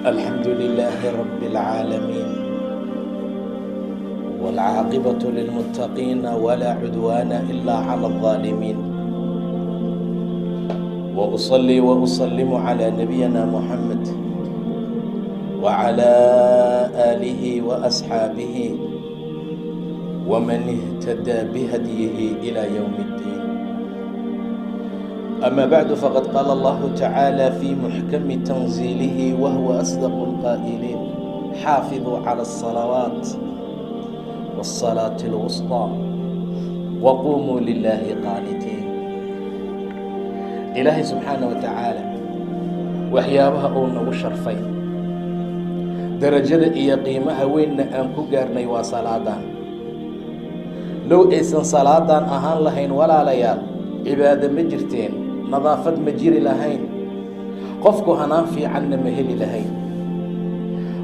الحمد لله رب العالمين والعاقبة للمتقين ولا عدوان إلا على الظالمين وأصلي وأسلم على نبينا محمد وعلى آله وأصحابه ومن اهتدى بهديه إلى يوم الدين. أما بعد فقد قال الله تعالى في محكم تنزيله وهو أصدق القائلين: حافظوا على الصلوات والصلاة الوسطى وقوموا لله قانتين. إلهي سبحانه وتعالى waxyaabaha uu nagu sharfay darajada iyo qiimaha weynna aan ku gaarnay waa salaadan. low aysan salaadan ahaan lahayn walaalayaal, cibaado ma jirteen, nadaafad ma jiri lahayn, qofku hanaan fiicanna ma heli lahayn.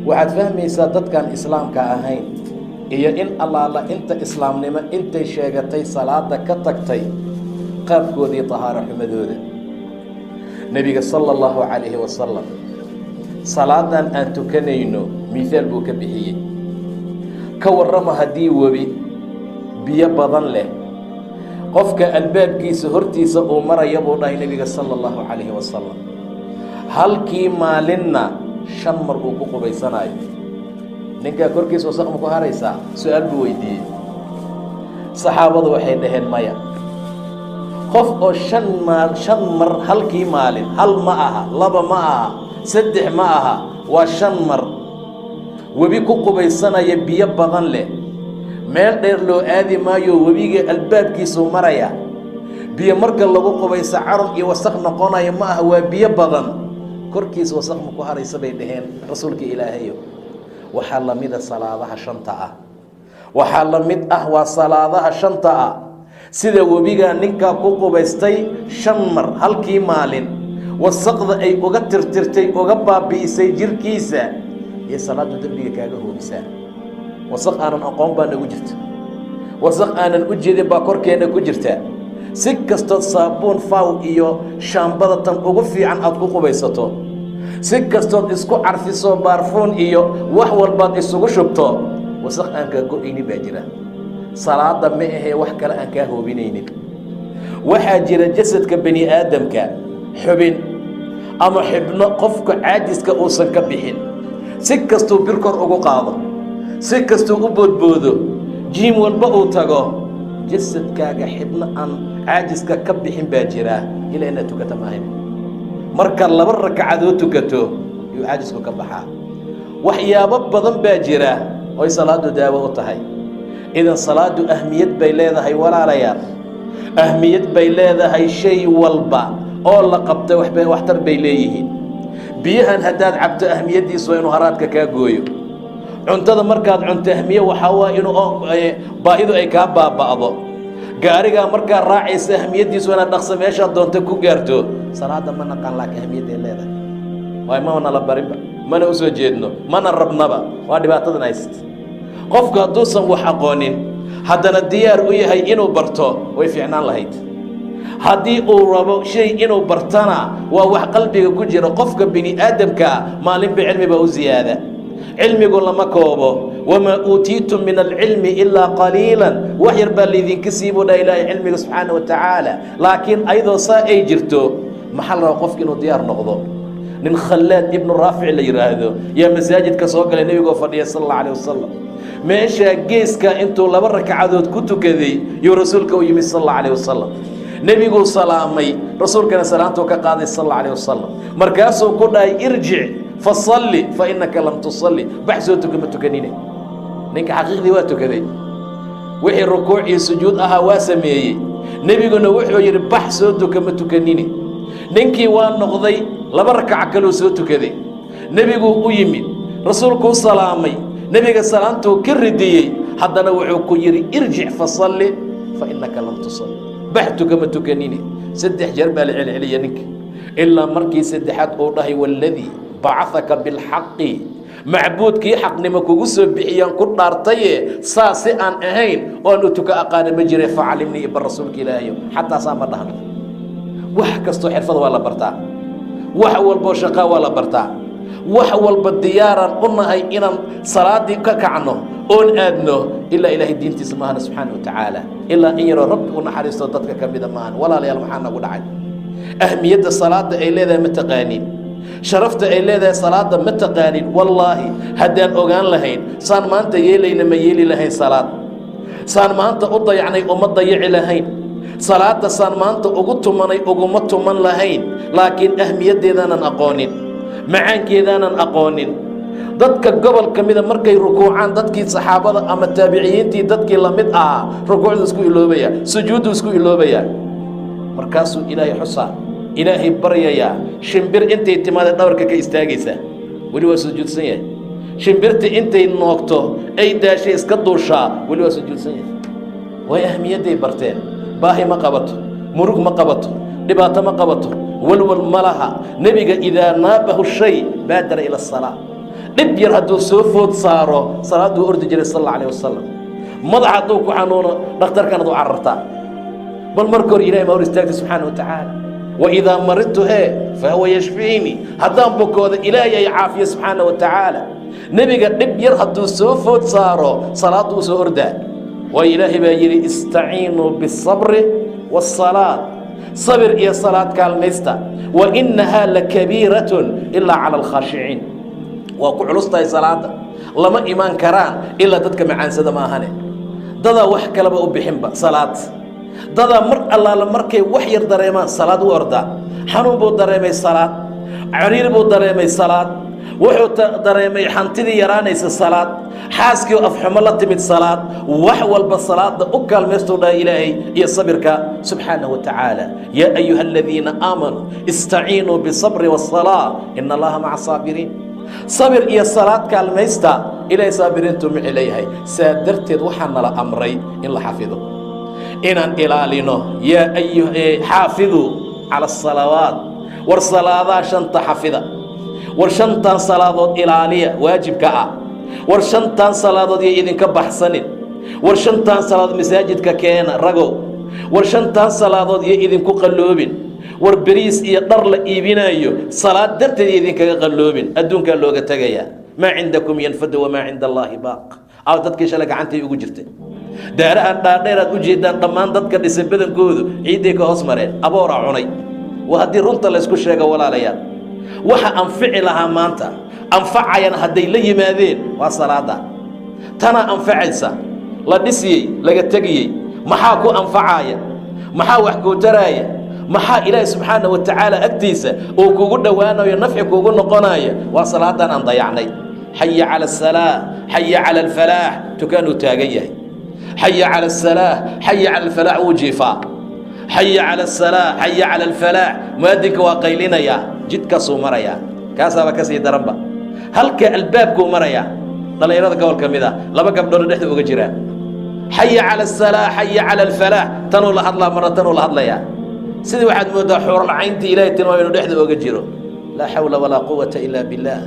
waxaad fahmaysaa dadkan islaamka ahayn iyo in allaala inta islaamnimo intay sheegatay salaada ka tagtay qaabkoodii tahaaro xumadooda. nebiga sala allahu calayhi wasalam salaadan aan tukanayno mihaal buu ka bixiyey. ka warrama haddii webi biyo badan leh qofka albaabkiisa hortiisa uu maraya buu dhahay nebiga sala allahu calayhi wasalam, halkii maalinna 5 mar uu ku qubaysanayo. ninkaa korkiisa wasaq ma ku haraysaa? su-aal buu weydiiyey. saxaabadu waxay dhaheen maya. qof oo 5 mar halkii maalin, hal ma aha, 2 ma aha, 3 ma aha, waa 5 mar webi ku qubaysanaya, biyo badan leh, meel dheer loo aadi maayo, webiga albaabkiisuu maraya. biyo marka lagu qubayso carun iyo wasaq noqonaya ma aha, waa biyo badan, korkiisa wasaq ma ku haraysa bay dhaheen rasuulka ilaahayo. waxaa la mida salaadaha 5 ah, waxaa la mid ah waa salaadaha 5 ah. sida webigaa ninkaa ku qubaystay 5 mar halkii maalin, wasaqda ay uga tirtirtay, uga baabi'isay jirkiisa, iyo salaadu dembiga kaaga hoobisaa. wasaq aanan aqoon baa nagu jirta, wasaq aanan u jeedin baa korkeenna ku jirta. si kastood saabuun faaw iyo shaambada tan ugu fiican aad ku qubaysato, si kastood isku carfiso baarfuun iyo wax walbaad isugu shubto, wasaq aan kaa go-aynin baa jira. salaada ma ahee wax kale aan kaa hoobinaynin. waxaa jira jasadka bani aadamka xubin ama xibno qofka caajiska uusan ka bixin. si kastuu bir kor ugu qaado, si kastuu u boodboodo, jiim walba uu tago, jasadkaaga xibno aan caajiska ka bixin baa jira ilaa inaad tukata maahayn. marka 2 ragcadood tukato yuu caajisku ka baxaa. waxyaabo badan baa jira oy salaadu daawo u tahay. idan salaadu ahmiyad bay leedahay walaalayaal, ahmiyad bay leedahay. shay walba oo la qabta waxtar bay leeyihiin. biyahan haddaad cabto ahmiyaddiisu waa inuu haraadka kaa gooyo. cuntada markaad cunto ahmiye waxaa waa inuu baahidu ay kaa baaba'do. gaarigaa markaad raacaysa ahmiyaddiisu inaad dhaqso meeshaad doonta ku gaarto. salaada ma naqaan laakiin ahmiyadday leedahay. waay ma nala barinba, mana u soo jeedno, mana rabnaba. waa dhibaatadan haysta. qofku hadduusan wax aqoonin haddana diyaar u yahay inuu barto, way fiicnaan lahayd. haddii uu rabo shay inuu bartana waa wax qalbiga ku jira. qofka bini aadamkaa maalinba cilmi baa u ziyaada. cilmigu lama koobo. wamaa uutiitum min alcilmi ilaa qaliilan. wax yar baa laydinka siibuu dha ilaahay cilmiga subxaana wa tacaala. laakiin ayadoo saa ay jirto maxaa la rabaa qofka inuu diyaar noqdo. nin khallaad ibnu raafic la yidhaahdo yaa masaajidka soo galay nebigoo fadhiya sal alla alayh wasalam. meeshaa geeska intuu 2 ragcadood ku tukaday yuu rasuulka u yimid sal alla alayh wasalam. nebiguu salaamay, rasuulkana salaantuu ka qaaday sal alla alayh wasalam. markaasuu ku dhahay irjic fasalli fa innaka lam tusalli. bax soo tuka ma tukanine. ninka xaqiiqdii waa tukaday, wixii rukuuc iyo sujuud ahaa waa sameeyey. nebiguna wuxuu yidhi bax soo tuka ma tukanine. ninkii waa noqday, 2 rakac kaluu soo tukaday. nebiguu u yimid, rasuulkuu salaamay, nebiga salaantuu ka ridiyey. haddana wuxuu ku yidhi irjic fasalli fa innaka lam tusalli. bax tuka ma tukanine. 3 jeer baa la celceliya ninka, ilaa markii 3aad uu dhahay waladii bacahaka bilxaqi, macbuudkii xaqnimo kugu soo bixiyaan ku dhaartaye saa si aan ahayn oon u tuka aqaana ma jire facalimnii ibar rasuulka ilaahayo. xataa saa ma dhahno. wax kastoo xirfada waa la bartaa, wax walboo shaqaa waa la bartaa. wax walba diyaaran u nahay inaan salaadii ka kacno oon aadno ilaa ilaahay diintiisa maahana subxaana wa tacaala ilaa in yaroo rabbi u naxariisto dadka ka mida maahan walaalayaal maxaa nagu dhacay ahmiyadda salaada ay leedahay ma taqaaniin sharafta ay leedahay salaada ma taqaaniin wallaahi haddaan ogaan lahayn saan maanta yeelayna ma yeeli lahayn salaad saan maanta u dayacnay uma dayici lahayn salaada saan maanta ugu tumanay uguma tuman lahayn laakiin ahmiyaddeedaanan aqoonin macaankeedaanan aqoonin dadka gobol ka mida markay rukuucaan dadkii saxaabada ama taabiciyiintii dadkii la mid ahaa rukuucdu isku iloobaya sujuuddu isku iloobaya markaasuu ilaahay xusaa ilaahay baryayaa shimbir intay timaada dhabarka ka istaagaysa weli waa sujuudsan yahay shimbirta intay noogto ay daashay iska duushaa weli waa sujuudsan yahay way ahmiyadday barteen baahi ma qabato murug ma qabato dhibaato ma qabato walwal ma laha nebiga idaa naabahu shay baadara ila asalaa dhib yar hadduu soo food saaro salaadduu ordi jiray sal alla alayh wasalam madax hadduu ku xanuuno dhakhtarkanaad u carartaa bal marka hore ilahay ma hor istaagtay subxaana wa tacaala waidaa maridtu fahuwa yashfiini haddaan bukooda ilaahay ay caafiya subxaana wa tacaala nebiga dhib yar hadduu soo food saaro salaaddu u soo ordaa waayo ilaahay baa yidhi istaciinuu biالصabri wالصalaaة sabir iyo salaad kaalmaysta wainahaa lakabiiratun ilaa cala alkhaashiciin waa ku culus tahay salaada lama imaan karaan ilaa dadka macaansada ma ahane dadaa wax kalaba u bixinba salaad dadaa mar allaala markay wax yar dareemaan salaad u ordaa xanuun buu dareemay salaad cariir buu dareemay salaad wuxuu dareemay xantidii yaraanaysa salaad xaaskii afxumo la timid salaad wax walba salaada u kaalmaystuu dhaha ilaahay iyo sabirka subxaanahu wa tacaala yaa ayuha aladiina aamanuu istaciinuu bisabri wasalaa ina allaha maca saabiriin sabir iyo salaad kaalmaysta ilaahay saabiriintuu mici leeyahay saa darteed waxaa nala amray in la xafido inaan ilaalino xaafiduu cala asalawaat war salaadaha shanta xafida war shantan salaadood ilaaliya waajibka ah war shantan salaadood iyo idinka baxsanin war shantan salaadood masaajidka keena ragow war shantan salaadood iyo idinku qalloobin war beriis iyo dhar la iibinayo salaad darteed iyo idinkaga qalloobin adduunkaa looga tegayaa maa cindakum yanfadu wamaa cinda allaahi baaq aw dadkii shalay gacantay ugu jirtay daarahan dhaadheer aad u jeedaan dhammaan dadka dhisay badankoodu ciidday ka hoos mareen abooraa cunay waa haddii runta laysku sheego walaalayaal waxa anfici lahaa maanta anfacayana hadday la yimaadeen waa salaada tanaa anfacaysa la dhisiyey laga tegiyey maxaa ku anfacaya maxaa wax kuu taraaya maxaa ilaahi subxaana wa tacaala agtiisa uu kugu dhowaanayo nafci kuugu noqonaya waa salaadan aan dayacnay xaya cala asalaa xaya cala alfalaax tukaanuu taagan yahay xaya cala asalaa xaya cala alfalaax wuu jiifaa xaya cala asalaa xaya cala alfalaax mu'adinka waa qaylinayaa jidkaasuu marayaa kaasaaba ka sii daranba halka albaabkuu marayaa dhallinyarada gobol ka mid a laba gabdhood dhexda uga jiraan xaya cala asalaa xaya cala alfalaax tanuu la hadlaa marna tanuu la hadlayaa sidii waxaad moodaa xuuralcayntii ilaahay tilmaamo inuu dhexda oga jiro laa xawla walaa quwata ilaa billaah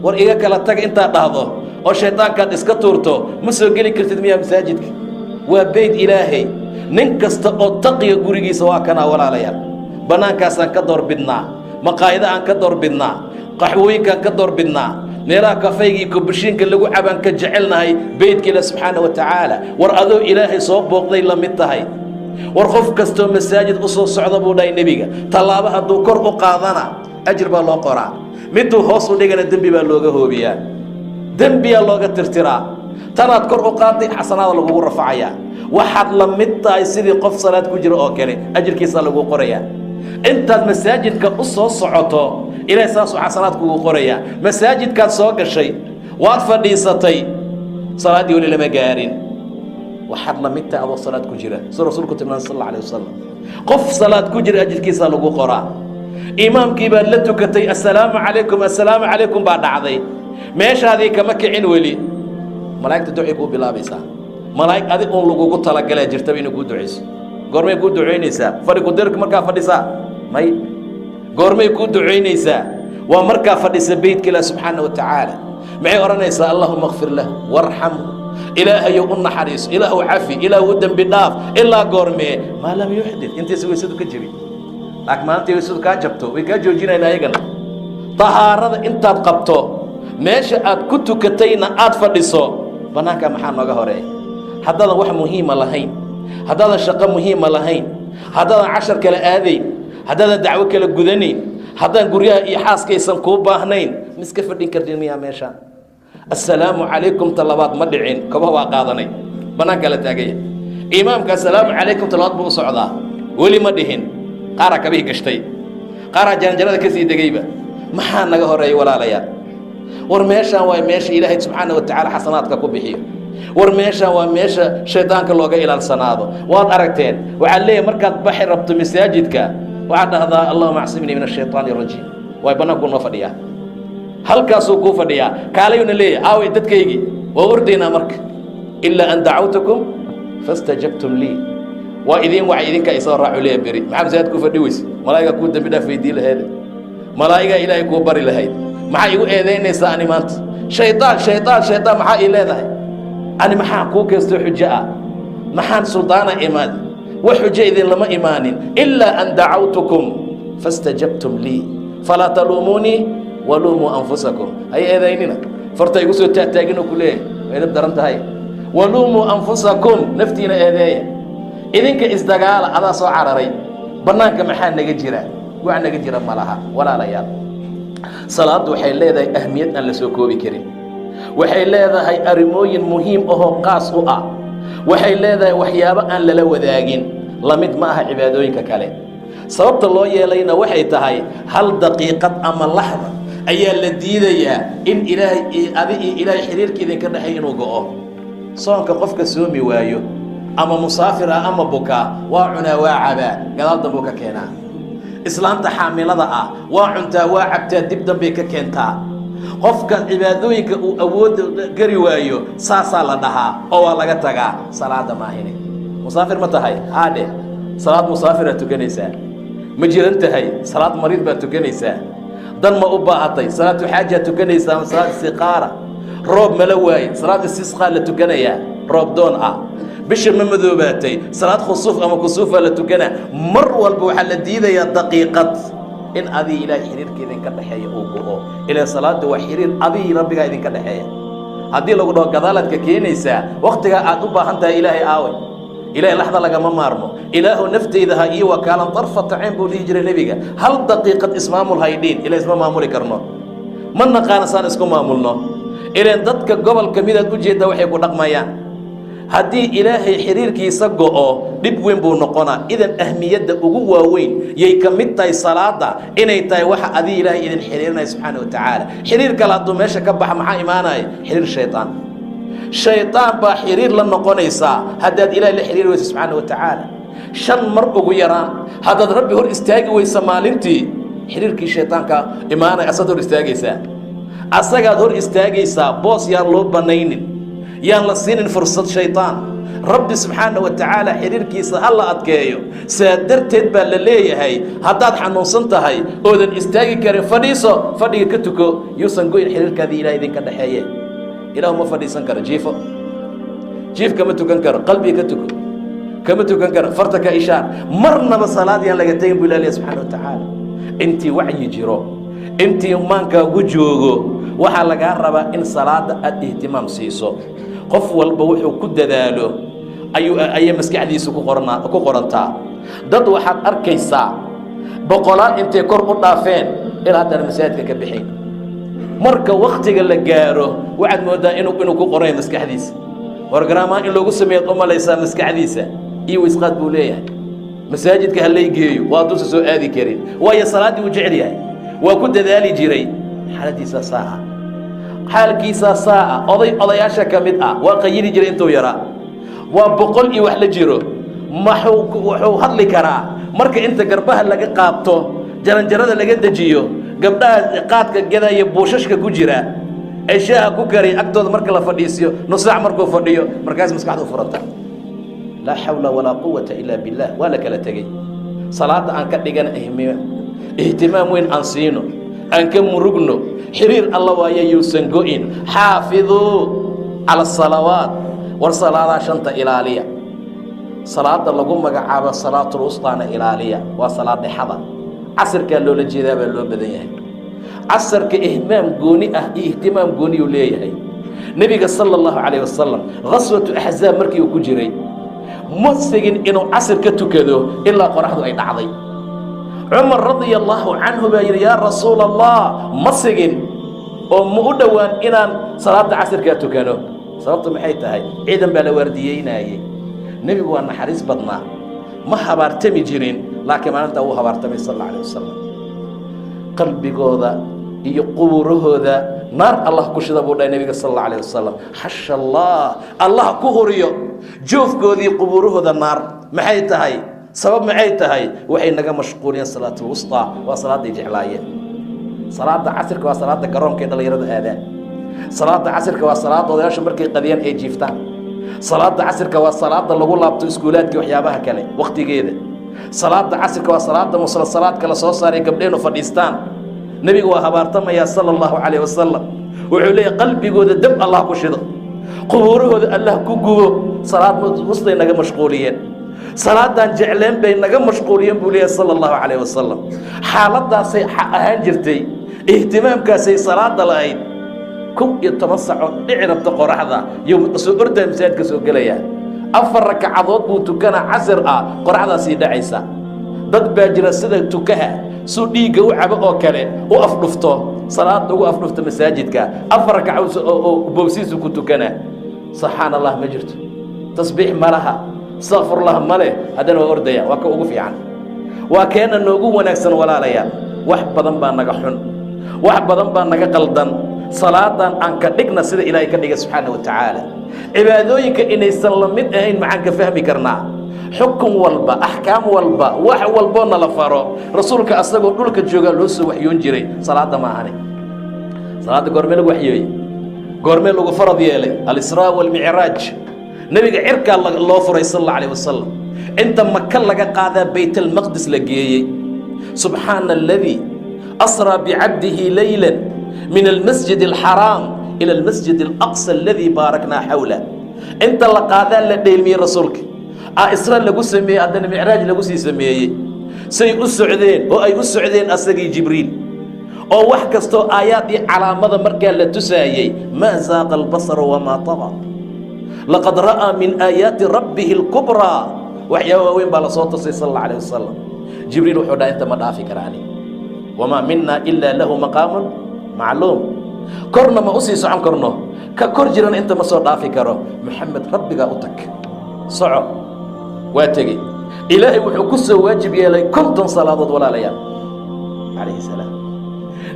war iga kala tag intaad dhahdo oo shaydaankaad iska tuurto ma soo geli kartid miyaa masaajidka waa beyd ilaahay nin kasta oo taqiya gurigiisa waa kanaa walaalayaal bannaankaasaan ka doorbidnaa maqaayada aan ka doorbidnaa qaxwooyinkaan ka doorbidnaa meelaha kafayga iyo kobashiinka lagu cabaan ka jecelnahay beydka ilaah subxaana wa tacaala war adoo ilaahay soo booqday la mid tahay war qof kastoo masaajid u soo socda buu dhahay nebiga tallaabo hadduu kor u qaadana ajir baa loo qoraa miduu hoos u dhigana dembi baa looga hoobiyaa dembiyaa looga tirtiraa tanaad kor u qaaday xasanaada lagugu rafacayaa waxaad la mid tahay sidii qof salaad ku jira oo kale ajirkiisaa lagu qorayaa intaad masaajidka u soo socoto ilaahay saasuu xasanaad kugu qorayaa masaajidkaad soo gashay waad fadhiisatay salaaddii weli lama gaarin waxaad la mid tahay adoo salaad ku jira sida rasuulku tilmaamay sal alla alayh wasalam qof salaad ku jira ajirkiisaa lagu qoraa imaamkii baad la tukatay assalaamu calaykum baa dhacday meeshaadii kama kicin weli malaa'igta ducay kuu bilaabaysaa malaa'ig adig uun lagugu talagalaa jirtaba inay kuu ducayso goormay kuu ducaynaysaa fadhi kudirka markaa fadhisaa may goormay kuu ducaynaysaa waa markaa fadhisa beydka ilaah subxaana wa tacaala maxay odhanaysaa allahuma kfir lahu warxamhu ilaahayow u naxariiso ilaahu cafi ilaahu u dembi dhaaf ilaa goormee maa lam yuxdid intaysa weysadu ka jebin laakiin maanta weysadu kaa jabto way kaa joojinayna ayagana tahaarada intaad qabto meesha aad ku tukatayna aad fadhiso bannaanka maxaa nooga horeeya haddaadan wax muhiima lahayn haddaadan shaqo muhiima lahayn haddaadan cashar kala aadayn haddaadan dacwo kala gudanayn haddaan guryaha iyo xaaskaysan kuu baahnayn miska fadhin kardhin miyaa meeshaan assalaamu calaykum talabaad ma dhicin kaba waa qaadanay bannaanka la taagaya imaamka assalaamu calaykum talabaad buu u socdaa weli ma dhihin qaaraa kabihii gashtay qaaraa jaranjarada ka sii degayba maxaa naga horeeya walaalayaal war meeshaan waa meesha ilaahay subxaana wa tacaala xasanaadka ku bixiyo war meeshaan waa meesha shaydaanka looga ilaalsanaado waad aragteen waxaad leeyahay markaad baxi rabto masaajidka waxaad dhahdaa allahuma acsimnii min ashayطaani arajiim waay bannaankuu noo fadhiyaa halkaasuu kuu fadhiyaa kaalayuna leeyahay aaway dadkaygii waa ordaynaa marka ilaa an dacawtukum fastajabtum lii waa idiin wacay idinka isoo raacu leeya beri maxaa masaajid ku fadhi weyse malaa'igaa kuu dembi dhaaf weydii laheede malaa'igaa ilaahay kuu bari lahayd maxaa igu eedaynaysaa ani maanta shaydaan maxaa ii leedahay ani maxaa kuu keystoo xujo ah maxaan suldaana imaadi wax xujo idin lama imaanin ilaa an dacawtukum fastajabtum lii falaa taluumuunii waluumuu anfusakum hay eedaynina farta igu soo taagtaaginoo ku leeyahay way dab daran tahay waluumuu anfusakum naftiina eedeeya idinka isdagaala adaa soo cararay bannaanka maxaa naga jira wax naga jira ma laha walaalayaal salaaddu waxay leedahay ahmiyad aan la soo koobi karin waxay leedahay arrimooyin muhiim ahoo qaas u ah waxay leedahay waxyaabo aan lala wadaagin la mid ma aha cibaadooyinka kale sababta loo yeelayna waxay tahay hal daqiiqad ama laxda ayaa la diidayaa in ilaahay adi iyo ilaahay xiriirka idinka dhexay inuu go'o soonka qofka soomi waayo ama musaafir ah ama bukaa waa cunaa waa cabaa gadaal dambuu ka keenaa islaanta xaamilada ah waa cuntaa waa cabtaa dib dambay ka keentaa qofka cibaadooyinka uu awoodda gari waayo saasaa la dhahaa oo waa laga tagaa salaada maahine musaafir ma tahay haadhe salaad musaafiraad tukanaysaa ma jiran tahay salaad mariid baad tukanaysaa dan ma u baahatay salaatu xaajaad tukanaysaa ama salaad istiqaara roob mala waaye salaad istisqaa la tukanayaa roob doon ah bisha ma madoobaatay salaad khusuuf ama kusuufaa la tukanaa mar walba waxaa la diidayaa daqiiqad in adii ilaahay xiriirka idinka dhexeeya uu go'o ilaa salaada waa xiriir adii rabbigaa idinka dhexeeya haddii lagu dhaho gadaalaad ka keenaysaa wakhtigaa aad u baahan tahay ilaahay aaway ilaahay laxda lagama maarmo ilaahu naftayda ha ii wakaalan darfata cayn buu dhihi jiray nebiga hal daqiiqad ismaamul haydhiin ilaa isma maamuli karno ma naqaana saan isku maamulno ilaan dadka gobolka midaad u jeeddaa waxay ku dhaqmayaan haddii ilaahay xiriirkiisa go'o dhib weyn buu noqonaa idan ahmiyadda ugu waaweyn yay ka mid tahay salaada inay tahay waxa adii ilaahay idin xiriirinaya subxaana wa tacaala xiriir kale hadduu meesha ka baxa maxaa imaanaya xiriir shaytaan shaytaan baa xiriir la noqonaysaa haddaad ilaahay la xiriiri weysa subxaana wa tacaala 5 mar ugu yaraan haddaad rabbi hor istaagi weysa maalintii xiriirkii shaytaanka imaanaya asaad hor istaagaysaa asagaad hor istaagaysaa boos yaan loo banaynin yaan la siinin fursad shaytaan rabbi subxaana wa tacaala xiriirkiisa ha la adkeeyo saa darteed baa la leeyahay haddaad xanuunsan tahay oodan istaagi karin fadhiiso fadhiga ka tuko yuusan goyn xiriirkaadii ilaah idinka dhexeeye ilaahu ma fadhiisan karo jiif kama tukan karo qalbiga ka tuko kama tukan karo farta ka ishaar marnaba salaad yaan laga tegin buu ilaaliya subxaana wa tacaala intii wacyi jiro intii maankaagu joogo waxaa lagaa rabaa in salaada aad ihtimaam siiso qof walba wuxuu ku dadaalo ayay maskaxdiisu ku qorantaa dad waxaad arkaysaa boqolaal intay kor u dhaafeen ilaa haddana masaajidka ka bixin marka waktiga la gaaro waxaad moodaa inuu ku qorayo maskaxdiisa wargaraamaan in loogu sameeyaad u malaysaa maskaxdiisa iyo wisqaad buu leeyahay masaajidka ha lay geeyo waa duusa soo aadi karin waayo salaaddii uu jecel yahay waa ku dadaali jiray xaalkiisaa saaca odayaasha ka mid ah waa qayili jiray intuu yaraa waa 100 iyo wax la jiro wuxuu hadli karaa marka inta garbaha laga qaabto jaranjarada laga dejiyo gabdhaha qaadka gadaya buushashka ku jira ee shaaha ku karay agtooda marka la fadhiisiyo nusaac markuu fadhiyo markaas maskaxdu furanta laa xawla walaa quwata ilaa billah waa la kala tegey salaada aan ka dhigana ihtimaam weyn aan siino aan ka murugno xiriir alla waaye yuusan go'in xaafiduu cala asalawaat war salaadaha 5 ilaaliya salaada lagu magacaabo salaatul wustaana ilaaliya waa salaad dhexada casirkaa loola jeedaa baa loo badan yahay casarka ihmaam gooni ah iyo ihtimaam gooni uu leeyahay. nebiga sala allahu calayh wasalam ghaswatu axzaab markii uu ku jiray ma segin inuu casr ka tukado ilaa qoraxdu ay dhacday. cumar radia allaahu canhu baa yidhi yaa rasuula allah ma segin oo ma u dhowaan inaan salaada casirkaa tukano. sababtu maxay tahay? ciidan baa la waardiyeynayey. nebigu waa naxariis badnaa, ma habaartami jirin, laakiin maalintaa wuu habaartamay sal alla alayh wasalam. qalbigooda iyo qubuurahooda naar allah ku shida buu dhahay nebiga sal alla alayh wasalam. xasha allah, allah ku huriyo joofkoodii qubuurahooda naar. maxay tahay? sabab maxay tahay? waxay naga mashquuliyeen salaatulwustaa, waa salaaday jeclaayeen. salaada casirka waa salaada garoonkae dhallinyarada aadaan. salaada casirka waa salaada odayaasha markay qadiyaan ay jiiftaan. salaada casirka waa salaada lagu laabto iskuulaadka waxyaabaha kale wakhtigeeda. salaada casirka waa salaada musalsalaadka la soo saaray gabdheenu fadhiistaan. nebigu waa habaartamayaa sala allahu calayh wasalam. wuxuu leeyahy qalbigooda dab allah ku shido, qubuurahooda allah ku gubo. salaad musday naga mashquuliyeen, salaadaan jecleen bay naga mashquuliyeen buu leeyahay sala allahu calayh wasalam. xaaladaasay ahaan jirtay, ihtimaamkaasay salaada lahayd. 11 saco dhici rabta qoraxda iyo soo ordaa masaajidka soo gelaya. 4 ragcadood buu tukanaa casir ah, qoraxdaasii dhacaysa. dad baa jira sida tukaha suu dhiigga u cabo oo kale u afdhufto, salaada ugu afdhufto masaajidka. 4 ragcadood oo boobsiisu ku tukana. subxaan allah ma jirto, tasbiix ma laha, astaqfirullah ma leh, haddana waa ordaya. waa ka ugu fiican, waa keena noogu wanaagsan. walaalayaal, wax badan baa naga xun, wax badan baa naga qaldan. salaadan aan ka dhigna sida ilaahay ka dhiga subxaana wa tacaala. cibaadooyinka inaysan la mid ahayn maxaan ka fahmi karnaa? xukun walba, axkaam walba, wax walboo nala faro rasuulka asagoo dhulka joogaa loo soo waxyoon jiray. salaada ma ahani. salaada goormee lagu waxyooyey? goormee lagu farad yeelay? alisraa walmicraaj. nebiga cirkaa loo furay sal alla alayh wasalam. inta maka laga qaadaa baytalmaqdis la geeyey. subxaana aladii asraa bicabdihi laylan min almasjid alxaraam ila almasjid alaqsa aladii baaraknaa xawla. inta la qaadaa la dheelmiyey rasuulka. isra lagu sameeyey, haddana micraaj lagu sii sameeyey. say u socdeen oo ay u socdeen asagii jibriil, oo wax kastoo aayaad iyo calaamada markaa la tusaayey. maa zaaqa albasaru wamaa taqa, laqad ra'aa min aayaati rabbihi alkubraa. waxyaaba waaweyn baa lasoo tusay sal alla alayh wasalam. jibriil wuxuu dhaha inta ma dhaafi karaani, wamaa mina ilaa lahu maqaamun macluum. korna ma usii socon karno, ka kor jirana inta ma soo dhaafi karo. maxamed rabbigaa u tag, soco. waa tegey. ilaahay wuxuu ku soo waajib yeelay 50 salaadood walaalayaal calayhi salaam.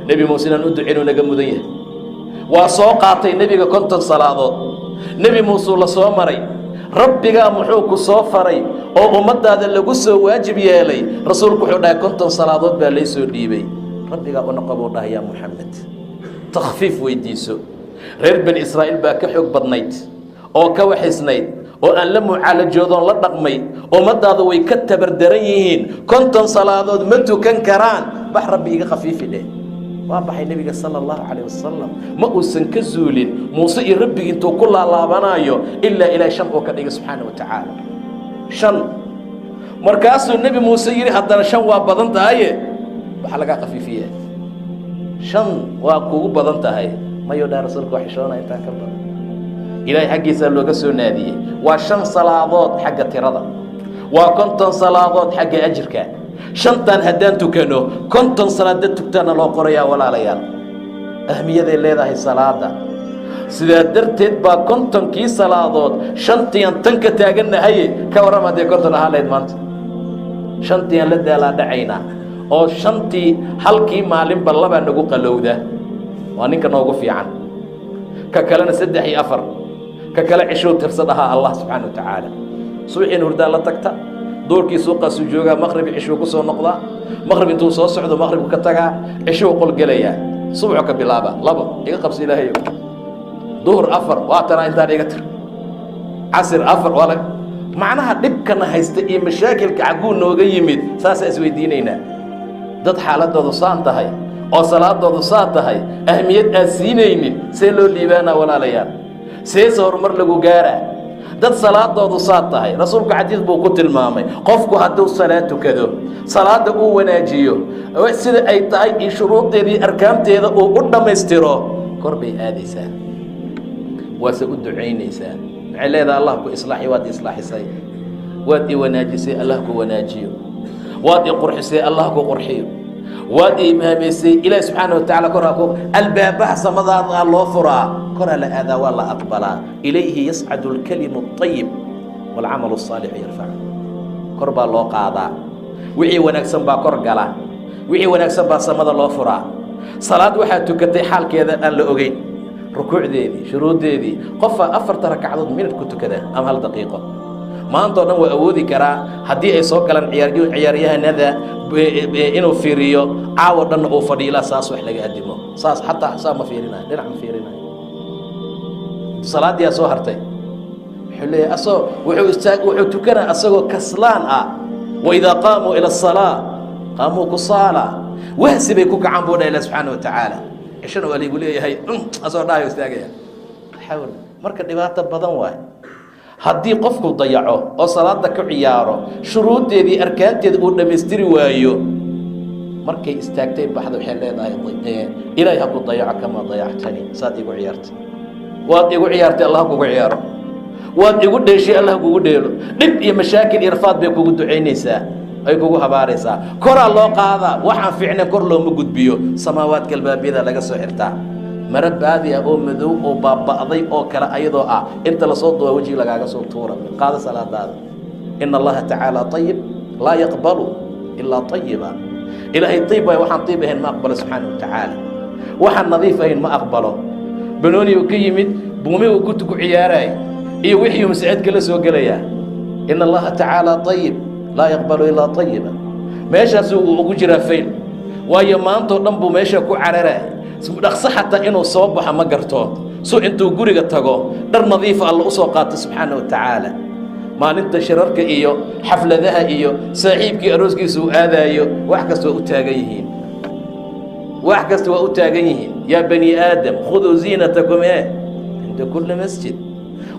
nebi muuse inaan u duceynu naga mudan yahay. waa soo qaatay nebiga 50 salaadood. nebi muusuu la soo maray. rabbigaa muxuu ku soo faray oo ummaddaada lagu soo waajib yeelay? rasuulku wuxuu dhahay 50 salaadood baa lay soo dhiibay. rabbigaa u noqo buu dhahay yaa muxamed, takhfiif weydiiso. reer bani israa'iil baa ka xoog badnayd oo ka waxaysnayd oo aan la mucaalajoodoon la dhaqmay. ummaddaada way ka tabardaran yihiin. 50 salaadood ma tukan karaan. bax rabbi iga khafiifi dheh. waa baxay nebiga sala allahu calayh wasalam. ma uusan ka zuulin muuse iyo rabbigii intuu ku laalaabanaayo ilaa ilaahay 5 oo ka dhiga subxaana wa tacaala. 5 markaasuu nebi muuse yidhi haddana 5 waa badan tahaye waxaa lagaa khafiifiya. 5 waa kugu badan tahay. mayuu dhaha rasuulka waa xishoona intaan ka badan. ilaahay xaggiisaa looga soo naadiyey. waa 5 salaadood xagga tirada, waa 50 salaadood xagga ajirka. 5tan haddaan tukano 50 salaada tugtaana loo qorayaa walaalayaal. ahmiyaday leedahay salaada. sidaa darteed baa 50kii salaadood 5tiian tan ka taagannahaye ka warram haddee 50 ahaan lahayd maanta. 5tiian la daalaa dhacaynaa oo 5tii halkii maalinba 2 nagu qalowda. waa ninka noogu fiican. ka kalena 3 iyo 4, ka kale cishuu tirsad ahaa allah subxaana wa tacaala. subaxiin hurdaa la tagta, doorkii suuqaasuu joogaa, maqribi cishuu ku soo noqdaa. maqrib intuu soo socdo maqribku ka tagaa, cishuu qolgelayaa. subaxu ka bilaaba 2 iga qabsi ilaahayo. duhur 4 waa tanaa intaan iga tir. casir 4 waa macnaha dhibkana haysta iyo mashaakilka xagguu nooga yimid. saasaa isweydiinaynaa. dad xaaladoodu saan tahay oo salaadoodu saa tahay, ahmiyad aad siinaynin, see loo liibaanaa walaalayaal? seese horumar lagu gaaraa? dad salaadoodu saa tahay rasuulku xadiis buu ku tilmaamay qofku hadduu salaad tukado salaada uu wanaajiyo sida ay tahay iyo shuruudeedii arkaanteeda uu u dhammaystiro kor bay aadaysaa waase u ducaynaysaa maxay leedahay allah ku islaaxi waad islaaxisay waad i wanaajisay allah ku wanaajiyo waad i qurxisay allah ku qurxiyo waad i imaamaysay ilaahi subxaana watacaala koraa ku albaabaha samadaada loo furaa koraa la aadaa waa la aqbalaa ilayhi yascadu alkalimu اطayib waalcamalu الصaalixu yarfacu kor baa loo qaadaa wixii wanaagsan baa kor gala wixii wanaagsan baa samada loo furaa salaad waxaad tukatay xaalkeeda aan la ogeyn rukuucdeedii shuruuddeedii qofaa 4 ragcadood minad ku tukada ama 1 daqiiqo maantao dhan waa awoodi karaa haddii ay soo galaan ciyaaryahanada inuu fiiriyo caawo dhanna uu fadhiilaa saas wax laga adimo saas xataa saa ma fiirinayo dhinac ma fiirinayo salaaddiyaa soo hartay wuxuu leeyahay wuxuu tukanaa asagoo kaslaan ah waidaa qaamuu ila asalaa qaamuu kusaala wahsi bay ku kacaan buu dha ilah subxaana watacaala cishana waa laygu leeyahay asagoo dhahayo istaagaya xawl marka dhibaato badan waay haddii qofku dayaco oo salaada ku ciyaaro shuruuddeedii arkaanteeda uu dhammaystiri waayo markay istaagtay baxda waxay leedahay ilaahay ha ku dayaco kamaa dayactani saad igu ciyaartay waad igu ciyaartay allah kugu ciyaaro waad igu dheeshay allah kugu dheelo dhib iyo mashaakil iyo rafaad bay kugu ducaynaysaa ay kugu habaaraysaa koraa loo qaadaa waxaan fiicnayn kor looma gudbiyo samaawaadka albaabiyada laga soo xirtaa mara baadi ah oo madow oo baaba'day oo kale ayadoo ah inta lasoo duwa wejiga lagaaga soo tuura qaada salaadaada ina allaha tacaala ayib laa yaqbalu ilaa ayiba ilaahay ayib waay waxaan ayib ahayn ma aqbalo subxaana watacaala waxaan nadiif ahayn ma aqbalo banooni uu ka yimid buumi uu ku ciyaaraay iyo wixii masaajidka la soo gelayaa ina allaha tacaala ayib laa yaqbalu ilaa ayiba meeshaas uu ugu jiraa fayl waayo maantao dhan buu meesha ku cararaay dhaqso xataa inuu soo baxo ma garto suu intuu guriga tago dhar nadiifa alla u soo qaato subxaana watacaala maalinta shirarka iyo xafladaha iyo saaxiibkii arooskiisa uu aadaayo wax kasta waa u taagan yihiin wax kasta waa u taagan yihiin yaa bani aadam khuduu ziinatakum cinda kulli masjid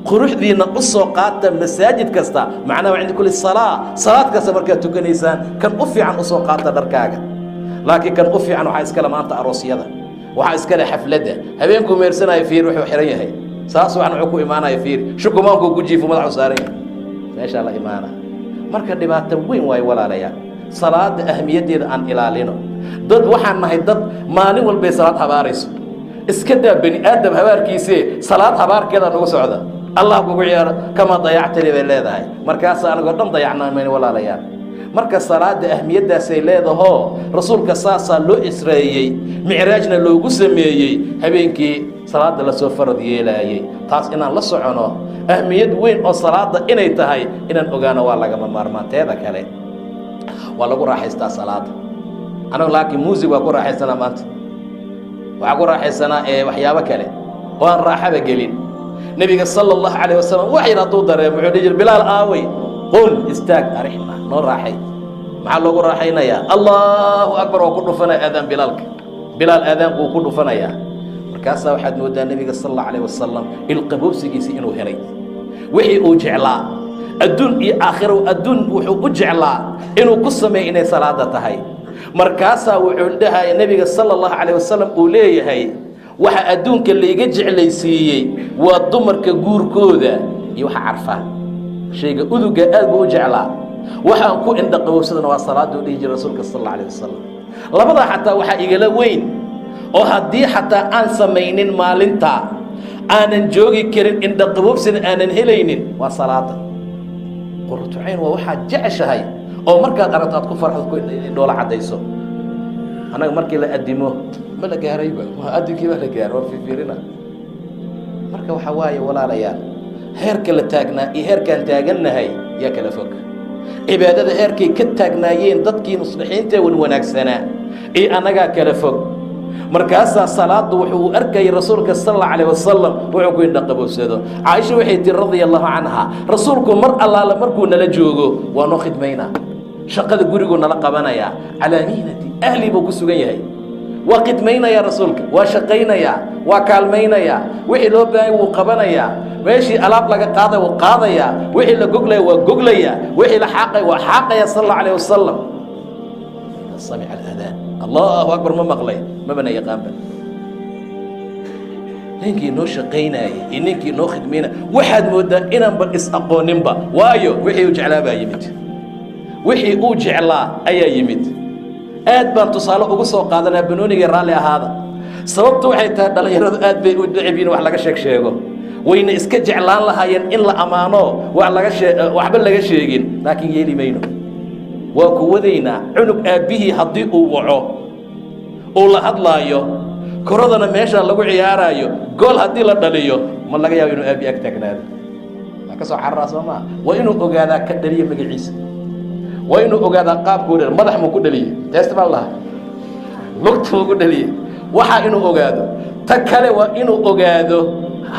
quruxdiina u soo qaata masaajid kasta macnaha cinda kulli salaad kasta markaad tukanaysaan kan u fiican u soo qaata dharkaaga laakiin kan u fiican waxaa iskale maanta aroosyada waxaa iskale xafladda habeenkuu meersanaayo fiir wuxuu xihan yahay saas waxan wuxuu ku imaanaya fiir shukumaankuu ku jiifo madaxu saaran yahay meeshaa la imaana marka dhibaato weyn waayo walaalayaal salaada ahmiyaddeeda aan ilaalino dad waxaan nahay dad maalin walbay salaad habaarayso iska daa bani aadam habaarkiisee salaad habaarkeeda nagu socda allah kugu ciyaaro kamaa dayactani bay leedahay markaasa anagoo dhan dayacnaa mayna walaalayaal marka salaada ahmiyaddaasay leedahoo rasuulka saasaa loo israa'iyey micraajna loogu sameeyey habeenkii salaada lasoo farad yeelaayey taas inaan la socono ahmiyad weyn oo salaada inay tahay inaan ogaano waa lagama maarmaanteeda kale waa lagu raaxaystaa salaada anagu laakiin muusig waa ku raaxaysanaa maanta waxaa ku raaxaysanaa waxyaabo kale oo aan raaxaba gelin nebiga sala allahu calayh wasalam wax yar hadduu dareemo wuxuu dhihi jir bilaal aawey qul istaag arixna noo raaxay maxaa loogu raaxaynayaa allahu akbar oo ku dhufanaya aadaan bilaalka bilaal aadaanku uu ku dhufanayaa markaasaa waxaad moodaa nebiga sal allahu calayh wasalam ilqaboobsigiisii inuu helay wixii uu jeclaa adduun iyo aakhiro adduun wuxuu u jeclaa inuu ku sameeyo inay salaada tahay markaasaa wuxuu dhahaya nebiga sala allahu calayh wasalam uu leeyahay waxa adduunka layga jeclaysiiyey waa dumarka guurkooda iyo waxa carfaa shayga uduga aad buu u jeclaa waxaan ku indhaqabowsadana waa salaaduu dhihi jiray rasuulka sal alla alayh wasalam labadaa xataa waxaa igala weyn oo haddii xataa aan samaynin maalinta aanan joogi karin indhaqabowsana aanan helaynin waa salaada quratucayn waa waxaad jeceshahay oo markaad aragto aad ku farxdo ku indhoola caddayso annaga markii la adimo ma la gaarayba adinkii baa la gaaro waa fiirina marka waxaa waaye walaalayaal heerka la taagnaa iyo heerkaan taagannahay yaa kala fog cibaadada heerkay ka taagnaayeen dadkii muslixiinta wan wanaagsanaa iyo annagaa kala fog markaasaa salaada wuxuu u arkayay rasuulka sal alla calayh wasalam wuxuu ku indhaqabowsado caaisha waxay tihi radia allahu canha rasuulku mar allaala markuu nala joogo waa noo khidmaynaa shaqada guriguu nala qabanayaa calaa mihnati ahli buu ku sugan yahay waa khidmaynayaa rasuulka, waa shaqaynayaa, waa kaalmaynayaa, wixii loo baahanya wuu qabanayaa, meeshii alaab laga qaaday wuu qaadayaa, wixii la goglaya waa goglayaa, wixii la xaaqay waa xaaqaya sal allahu alayh wasalam. samica aladaan, allahu akbar ma maqlay, mabana yaqaanba. ninkii noo shaqaynaayay iyo ninkii noo khidmaynaya waxaad mooddaa inaanba is-aqooninba, waayo wixii uu jeclaa baa yimid, wixii uu jeclaa ayaa yimid. aad baan tusaale ugu soo qaadanaa banoonigii raalli ahaada. sababtu waxay tahay dhallinyaradu aad bay u necab yihiin wax laga sheego, wayna iska jeclaan lahaayeen in la ammaano waxba laga sheegin, laakiin yeeli mayno. waa ku wadaynaa cunug aabbihii haddii uu waco uu la hadlaayo, koradana meesha lagu ciyaaraayo, gool haddii la dhaliyo ma laga yaabo inuu aabbi ag taagnaado? waa ka soo cararaa soo maa? waa inuu ogaadaa ka dhaliya magaciisa, waa inuu ogaadaa qaabkuu dhal, madax muu ku dhaliyey, teesta baa lahaa, lugta muu ku dhaliyey, waxaa inuu ogaado. ta kale waa inuu ogaado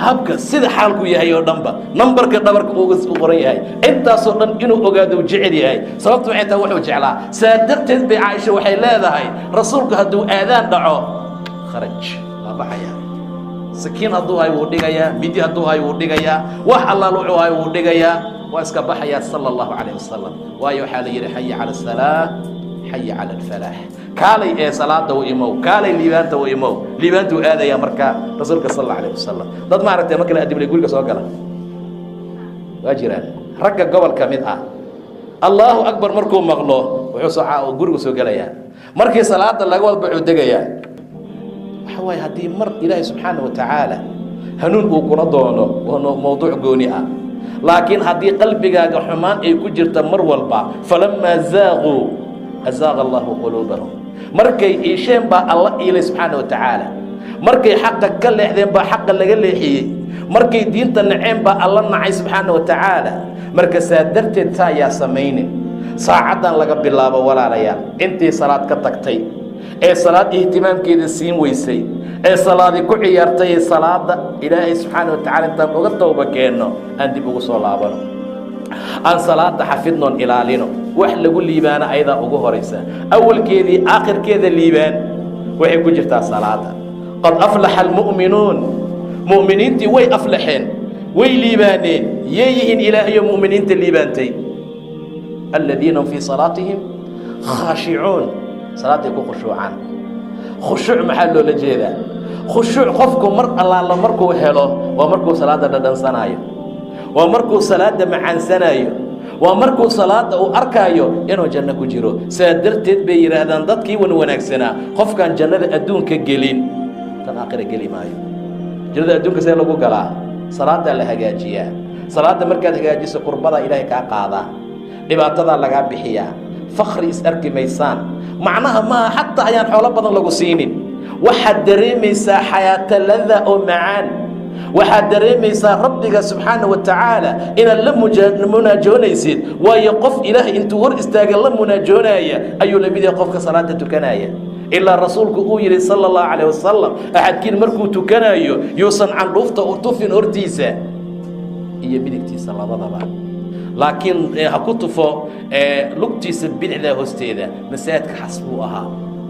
habka sida xaalku yahay oo dhanba, nambarka dhabarka u qoran yahay, intaasoo dhan inuu ogaado uu jecel yahay. sababtu waxay tahay wuxuu jeclaa. saa darteed bay caaisha waxay leedahay rasuulku hadduu aadaan dhaco kharaj waa baxayaa, sakiin hadduu hay wuu dhigayaa, midi hadduu hay wuu dhigayaa, wax allaal wuxuu hay wuu dhigayaa, waa iska baxayaa sala allahu calayh wasalam. waayo waxaa la yidhi xaya cala asalaa, xaya cala alfalaax, kaalay ee salaada u imow, kaalay liibaanta u imow. liibaanta u aadayaa markaa rasuulka sal alla alayh wasalam. dad maaragtay marka la adibnay guriga soo gala waa jiraan, ragga gobol ka mid ah allahu akbar markuu maqlo wuxuu gurigu soo gelayaa, markii salaada laga wada baxuu degayaa. waxa waaye haddii mar ilaahay subxaana wa tacaala hanuun uu kula doono waa mawduuc gooni ah, laakiin haddii qalbigaaga xumaan ay ku jirta mar walba, falamaa zaaquu azaaqa allahu quluubahum, markay iisheen baa alla iilay subxaana wa tacaala, markay xaqa ka leexdeen baa xaqa laga leexiyey, markay diinta naceen baa alla nacay subxaana wa tacaala. marka saa darteed saa yaa samaynin. saacaddan laga bilaabo walaalayaal, intii salaad ka tagtay ee salaad ihtimaamkeeda siin weysay, ee salaadii ku ciyaartay, ee salaada ilaahay subxaana wa tacala intaan uga tawba keenno aan dib ugu soo laabano, aan salaada xafidnoon ilaalino. wax lagu liibaana ayadaa ugu horaysa, awalkeedii aakhirkeeda liibaan waxay ku jirtaa salaada. qad aflaxa almu'minuun, mu'miniintii way aflaxeen, way liibaaneen. yay yihiin ilaahayo mu'miniinta liibaantay? aladiina fii salaatihim khaashicuun, salaaday ku khushuucaan. khushuuc maxaa loola jeedaa? khushuuc qofku mar allaala markuu helo waa markuu salaada dhadhansanaayo, waa markuu salaada macaansanayo, waa markuu salaada uu arkaayo inuu janno ku jiro. saa darteed bay yidhaahdaan dadkii wan wanaagsanaa, qofkaan jannada adduunka gelin tan aakhira geli maayo. jannada adduunka see lagu galaa? salaadaa la hagaajiyaa. salaada markaad hagaajiso qurbadaa ilaahay kaa qaadaa, dhibaatadaa lagaa bixiyaa, fakri is arki maysaan. macnaha maaha xataa ayaan xoolo badan lagu siinin, waxaad dareemaysaa xayaato lada oo macaan, waxaad dareemaysaa rabbiga subxaana wa tacaala inaad la munaajoonaysid. waayo qof ilaahay intuu hor istaaga la munaajoonaya ayuu lamid yahay qofka salaada tukanaya. ilaa rasuulku uu yidhi sala allahu calayh wasalam, axadkiin markuu tukanayo yuusan candhuufta u tufin hortiisa iyo midigtiisa labadaba, laakiin ha ku tufo lugtiisa bidixda hoosteeda. masaajidka xas buu ahaa,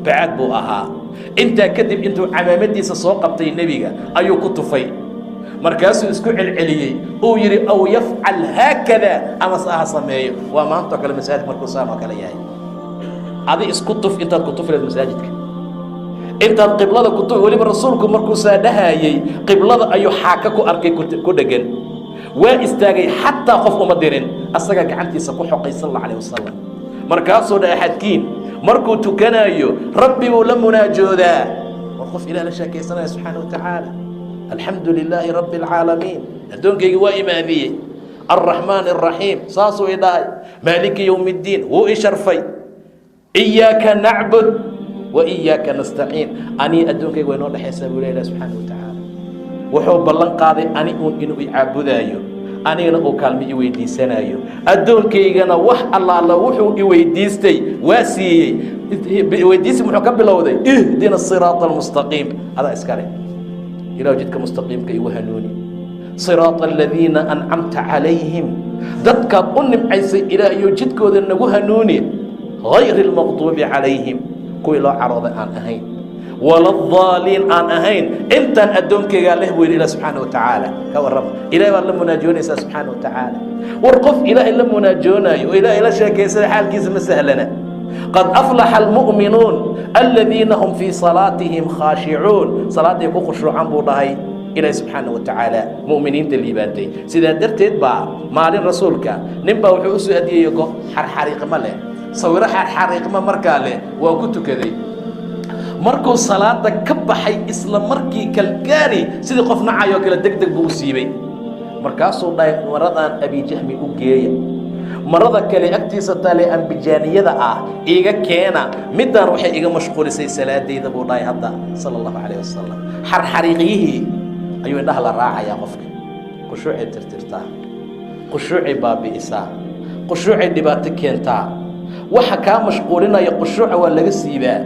bacad buu ahaa. intaa kadib intuu camaamadiisa soo qabtay nebiga ayuu ku tufay, markaasuu isku celceliyey, uu yidhi aw yafcal haakada, ama ha sameeyo. waa maantao kale masaajidka markuu saan oo kale yahay, adi isku tuf intaad ku tufi lahayd masaajidka, intaad qiblada ku tufi. weliba rasuulku markuu saa dhahayey qiblada ayuu xaaka ku arkay ku dhegan, waa istaagay, xataa qof uma dirin, asagaa gacantiisa ku xoqay sal alla alayh wasalam. markaasuu dha axadkiin markuu tukanayo rabbi buu la munaajoodaa. war qof ilah la sheekaysanaya subxaana wa tacaala. alxamdu lilaahi rabbi alcaalamiin, addoonkaygi waa imaadiyey. alraxmaan alraxiim, saasuu i dhahay. maaliki yowmi ddiin, wuu i sharfay. iyaaka nacbud wa iyaaka nastaciin, anii addoonkayga waa inoo dhexaysaa buu leeyahay subxaana wa tacaala. wuxuu ballan qaaday ani uun inuu i caabudaayo, anigana uu kaalmo i weydiisanayo. addoonkaygana wax allaala wuxuu i weydiistay waa siiyey. weydiisi muxuu ka bilowday? ihdina siraata almustaqiim, adaa iskale. ilaah jidka mustaqiimka igu hanuuni. siraata aladiina ancamta calayhim, dadkaad u nimcaysay ilaahayo jidkooda nagu hanuuni. hayri almaqduubi calayhim, kuwii loo carooday aan ahayn. ولا الضالين أن أهين أنت أدونك قال له إلى سبحانه وتعالى كورب إلى الله مناجون سبحانه وتعالى ورقف إلى إلا مناجونا إلى شيء كيس حال كيس مسهلنا قد أفلح المؤمنون الذين هم في صلاتهم خاشعون صلاة يكون خشوعا بوضعي إلى سبحانه وتعالى مؤمنين تليبانتي سيدا درتيد با مال رسولك نبا وحوسو هديه يقو حريق ماله صوره حريق ما مركاله وكنت كذي markuu salaada ka baxay isla markii kalgaari sidii qof nacayo kala degdeg buu siibay markaasuu dhaay maradan abi jahmi u geeya marada kale agtiisa taale ambijaaniyada ah iga keena midaan waxay iga mashquulisay salaadeeda buu dhaay hadda sallallahu alayhi wasallam xariiqihi ayuu indhaha la raacaya qofka qushuuci tirtirtaa qushuuci baabiisa qushuuci dhibaato keentaa waxa ka mashquulinaya qushuuca waa laga siibaa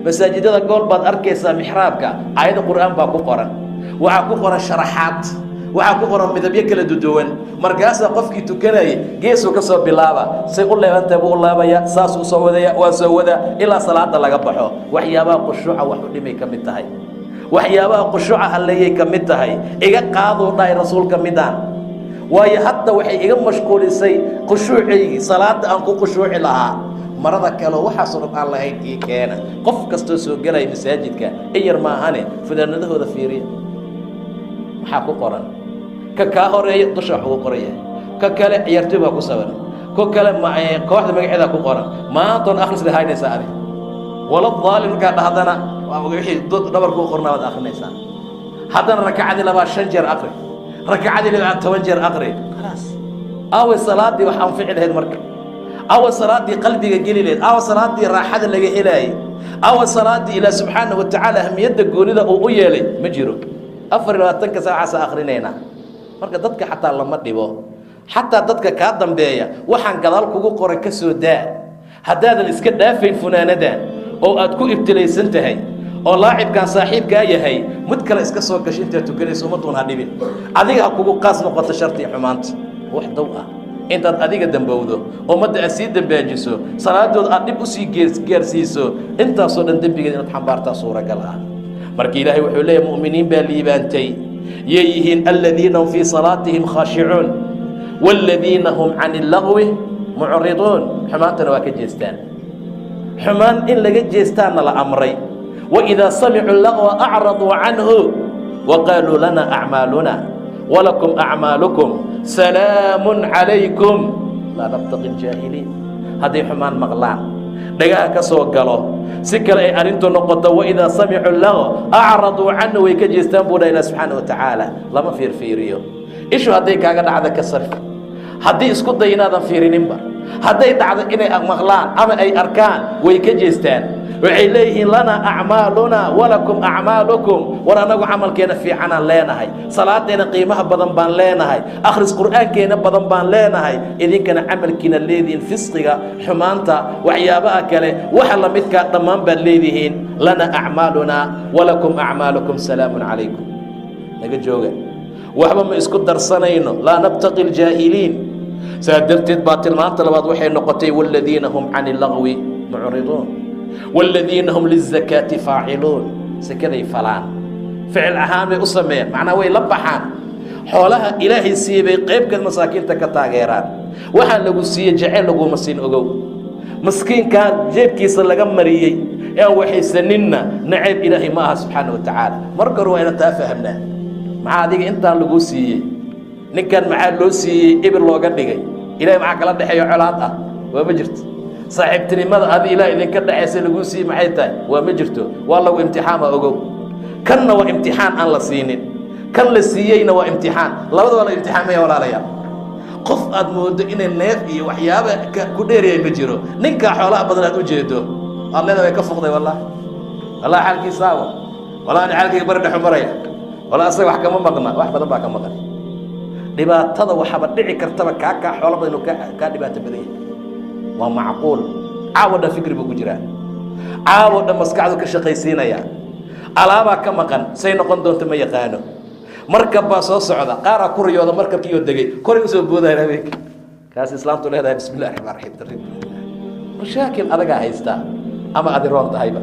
masaajidada gool baad arkaysaa mixraabka aayada quraan baa ku qoran waxa ku qoran sharaxaad waxa ku qoran midabyo kala duwan markaas qofkii tukanay geeso ka soo bilaaba say u leebantaa buu laabaya saas u soo wadaya waa soo wada ilaa salaada laga baxo waxyaabaha qushuuca wax u dhimay ka mid tahay waxyaabaha qushuuca halleeyay ka mid tahay iga qaado dhaay rasuulka midaan waayo hadda waxay iga mashquulisay qushuucii salaada aan ku qushuuci lahaa marada kale waxa soo dhan lahayn ii keena qof kasto soo galay masaajidka iyar ma ahane fudaanadahooda fiiriya waxa ku qoran ka horeeyo dusha ugu qoraya ka kale ciyaartoy baa ku sawiran ko kale ma kooxda magaceeda ku qoran ma toon akhris lahaynaysa ari wala dhaalim ka dhahdana wixii dhabarku qornaa wada akhrinaysa hadana rakacadi laba 5 jeer akhri rakacadi laba 10 jeer akhri خلاص aw salaadi waxaan ficilheed marka aw salaadi qalbiga gelileed aw salaadi raaxada laga helay aw salaadi ila subhanahu wa ta'ala ahmiyada goonida oo u yeelay ma jiro 24 saaca akhrinayna marka dadka xataa lama dhibo xataa dadka ka dambeeya waxaan gadaal kugu qoray ka soo daa hadaadan iska dhaafay funaanada oo aad ku ibtilaysan tahay oo laacibkan saaxiibka yahay mid kale iska soo gashay inta tukanayso ma doon hadhibin adiga kugu qaas noqoto sharti xumaanta wax daw ah intaad adiga dambowdo oo madda asii dambaajiso salaadood aad dib u sii gaarsiiso intaasoo dhan dambigeed inaad xambaartaa suuragal ah marka ilaahay wuxuu leeyahay mu'miniin baa liibaantay ييهن الذين هم في صلاتهم خاشعون والذين هم عن اللغو معرضون حمانتنا وكجيستان حمان إن لجيستان لأمري وإذا سمعوا اللغو أعرضوا عنه وقالوا لنا أعمالنا ولكم أعمالكم سلام عليكم لا نبتغي الجاهلين هذه حمان مغلان دغا كسو غلو سكر اي ارنتو نقطه واذا سمعوا اللغو اعرضوا عنه ويكجستان بودا الى سبحانه وتعالى لما فيرفيريو ايش هدي كاغا دعده كسر هدي اسكو دينادا فيرينبا هدي دعده اني مغلان اما اي اركان ويكجستان وعليه لنا اعمالنا ولكم اعمالكم ورانغو عملكينا في عنا لeenahay salaadena qiimaha badan baan leenahay akhris quraankeena badan baan leenahay idinkana amalkiina leedin fisqiga xumaanta waxyaabaha kale waxa la midka dhamaan baan leedihiin lana a'maluna walakum a'malukum salamun alaykum naga jooga waxba ma isku darsanayno la nabtaqil jaahiliin saadaltid baatil maanta labaad waxay noqotay walladina hum 'anil lagwi mu'ridun والذين هم للزكاة فاعلون سكذي فلان فعل أهامي أسمين معناه ويلبحان حولها إلهي سيبي قيب كالمساكين تكتاغيران وحان لغو سيئ جعل لغو مسين أغو مسكين كان جيب كيس لغم مريي يا وحي سننا نعيب إلهي معها سبحانه وتعالى مركر وين تافهمنا مع هذه انت لغو سيئ نكان معاه لو سيئ إبر لو قد إلهي معاك لدي حيو علاقة ومجرت صاحبتنimada adi ilaa idin ka dhaxaysa lagu sii maxay tahay waa ma jirto wallahu imtixaan ogow kanna waa imtixaan aan la siinin kan la siiyayna waa imtixaan labadaba la imtixaamay walaalayaal qof aad moodo inay neef iyo waxyaabo ku dheeriyay ma jiro ninka xoolaha badan aad u jeedo allada way ka foqday wallahi wallahi xalkiisa wallahi xalkiisa bar dhaxu maraya wallahi asaga wax kama maqna wax badan baa ka maqan dhibaatada waxaba dhici kartaba ka xoolo badan ka dhibaato badan ومعقول عاود فكري بوجرا عاود مسكعدو كشقيسينيا alaaba ka maqan say noqon doonto ma yaqaano markab baa soo socda qaara kuriyooda markabkii oo degay koray soo boodayay habeenk kaas islaamtu leedahay bismillaahir rahmaanir rahiim mashaakil adaga haysta ama adiroon tahayba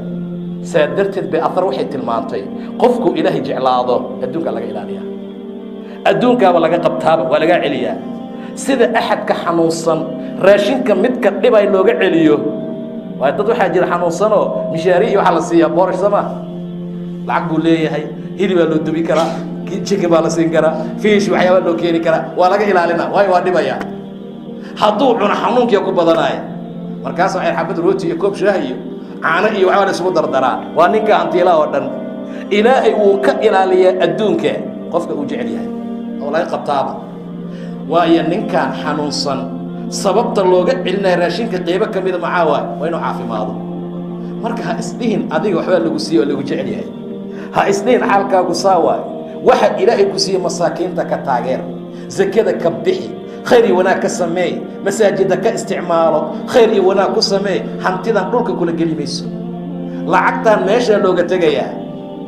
سادرت بأثر وحي تلمانتي قفكو إلهي جعلاضه أدونك لغا إلاليا أدونك ولا قبتاب ولا عليا سيدا أحد كحنوصا راشنك متك لبا لوغا عليو وهددو حاجر حنوصانو مشاريع وحلا سيا بورش سما لعقو ليه هاي هيدي بالو دبي كرا جيكي بالا سين كرا فيش وحيوان لو كيني كرا ولا إلالينا واي وادي بيا هدو عنا حنونك يكو بدناي مركز waxay xabad rooti iyo koob shaahi caano iyo waxaan isku dardaraa waa ninka antiila oo dhan ilaahay uu ka ilaaliya adduunka qofka uu jecel yahay oo laga qabtaaba waayo ninkan xanuunsan sababta looga celinay raashinka qeyb kamid ah macaawa waa inuu caafimaado marka ha isdhihin adiga waxba lagu siiyo lagu jecel yahay ha isdhihin xaalkaagu saawa waxa ilaahay ku siiyo masaakiinta ka taageer zakada ka bixi خير وناك سمي مساجدك استعماله خير وناك سمي حنتيدان دولك كل جليميس لعقتان ماشي لوغا تغيا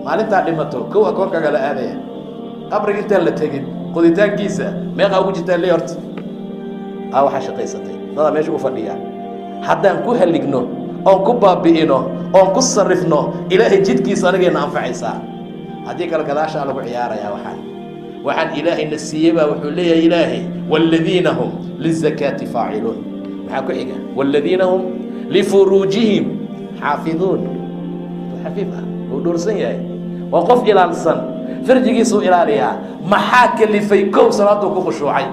مالنتا دمتو كو اكونكا غلا اديا قبرك انت لا تغين قوديتان كيسا ميقا وجيتا ليورت او حشقيستي هذا ماشي وفديا حدان كو هلغنو او كو بابينو او كو صرفنو الهي جدكيس انغينا انفعيسا هدي كلا كداشا لو عيارا يا وحن إلهي نسيبا وحولي إلهي والذين هم للزكاة فاعلون محاكو حقا والذين هم لفروجهم حافظون حفيفها ودورسين ياي وقف إلى الصن فرجيسو إلى ريا محاك اللي فيكو صلاة وكخشوعي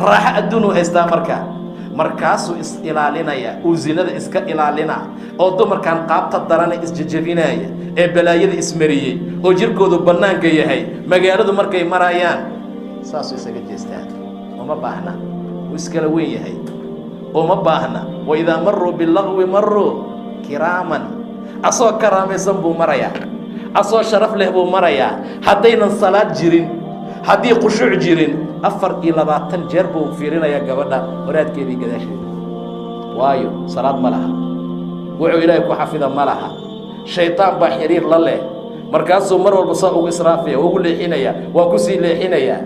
راح أدونو هستامركا markaasuu is ilaalinaya uu zinada iska ilaalina oo dumarkan qaabta daran isjajabinaya ee balaayada ismariyay oo jirkoodu banaanka yahay magaaladu markay marayaan saas isaga jeestaan uma baahna iskala weyn yahay uma baahna wa idha marru bil lagwi marru kiraman asoo karaamaysan buu maraya asoo sharaf leh buu maraya hadaynan salaad jirin haddii khushuuc jirin 24 jeer buu fiirinaya gabadha waraadkeedii gadaasheeda waayo salaad ma laha wuxuu ilaahay ku xafida ma laha shaytaan baa xiriir la leh markaasuu mar walba saa ugu israafaya ugu leexinaya waa ku sii leexinaya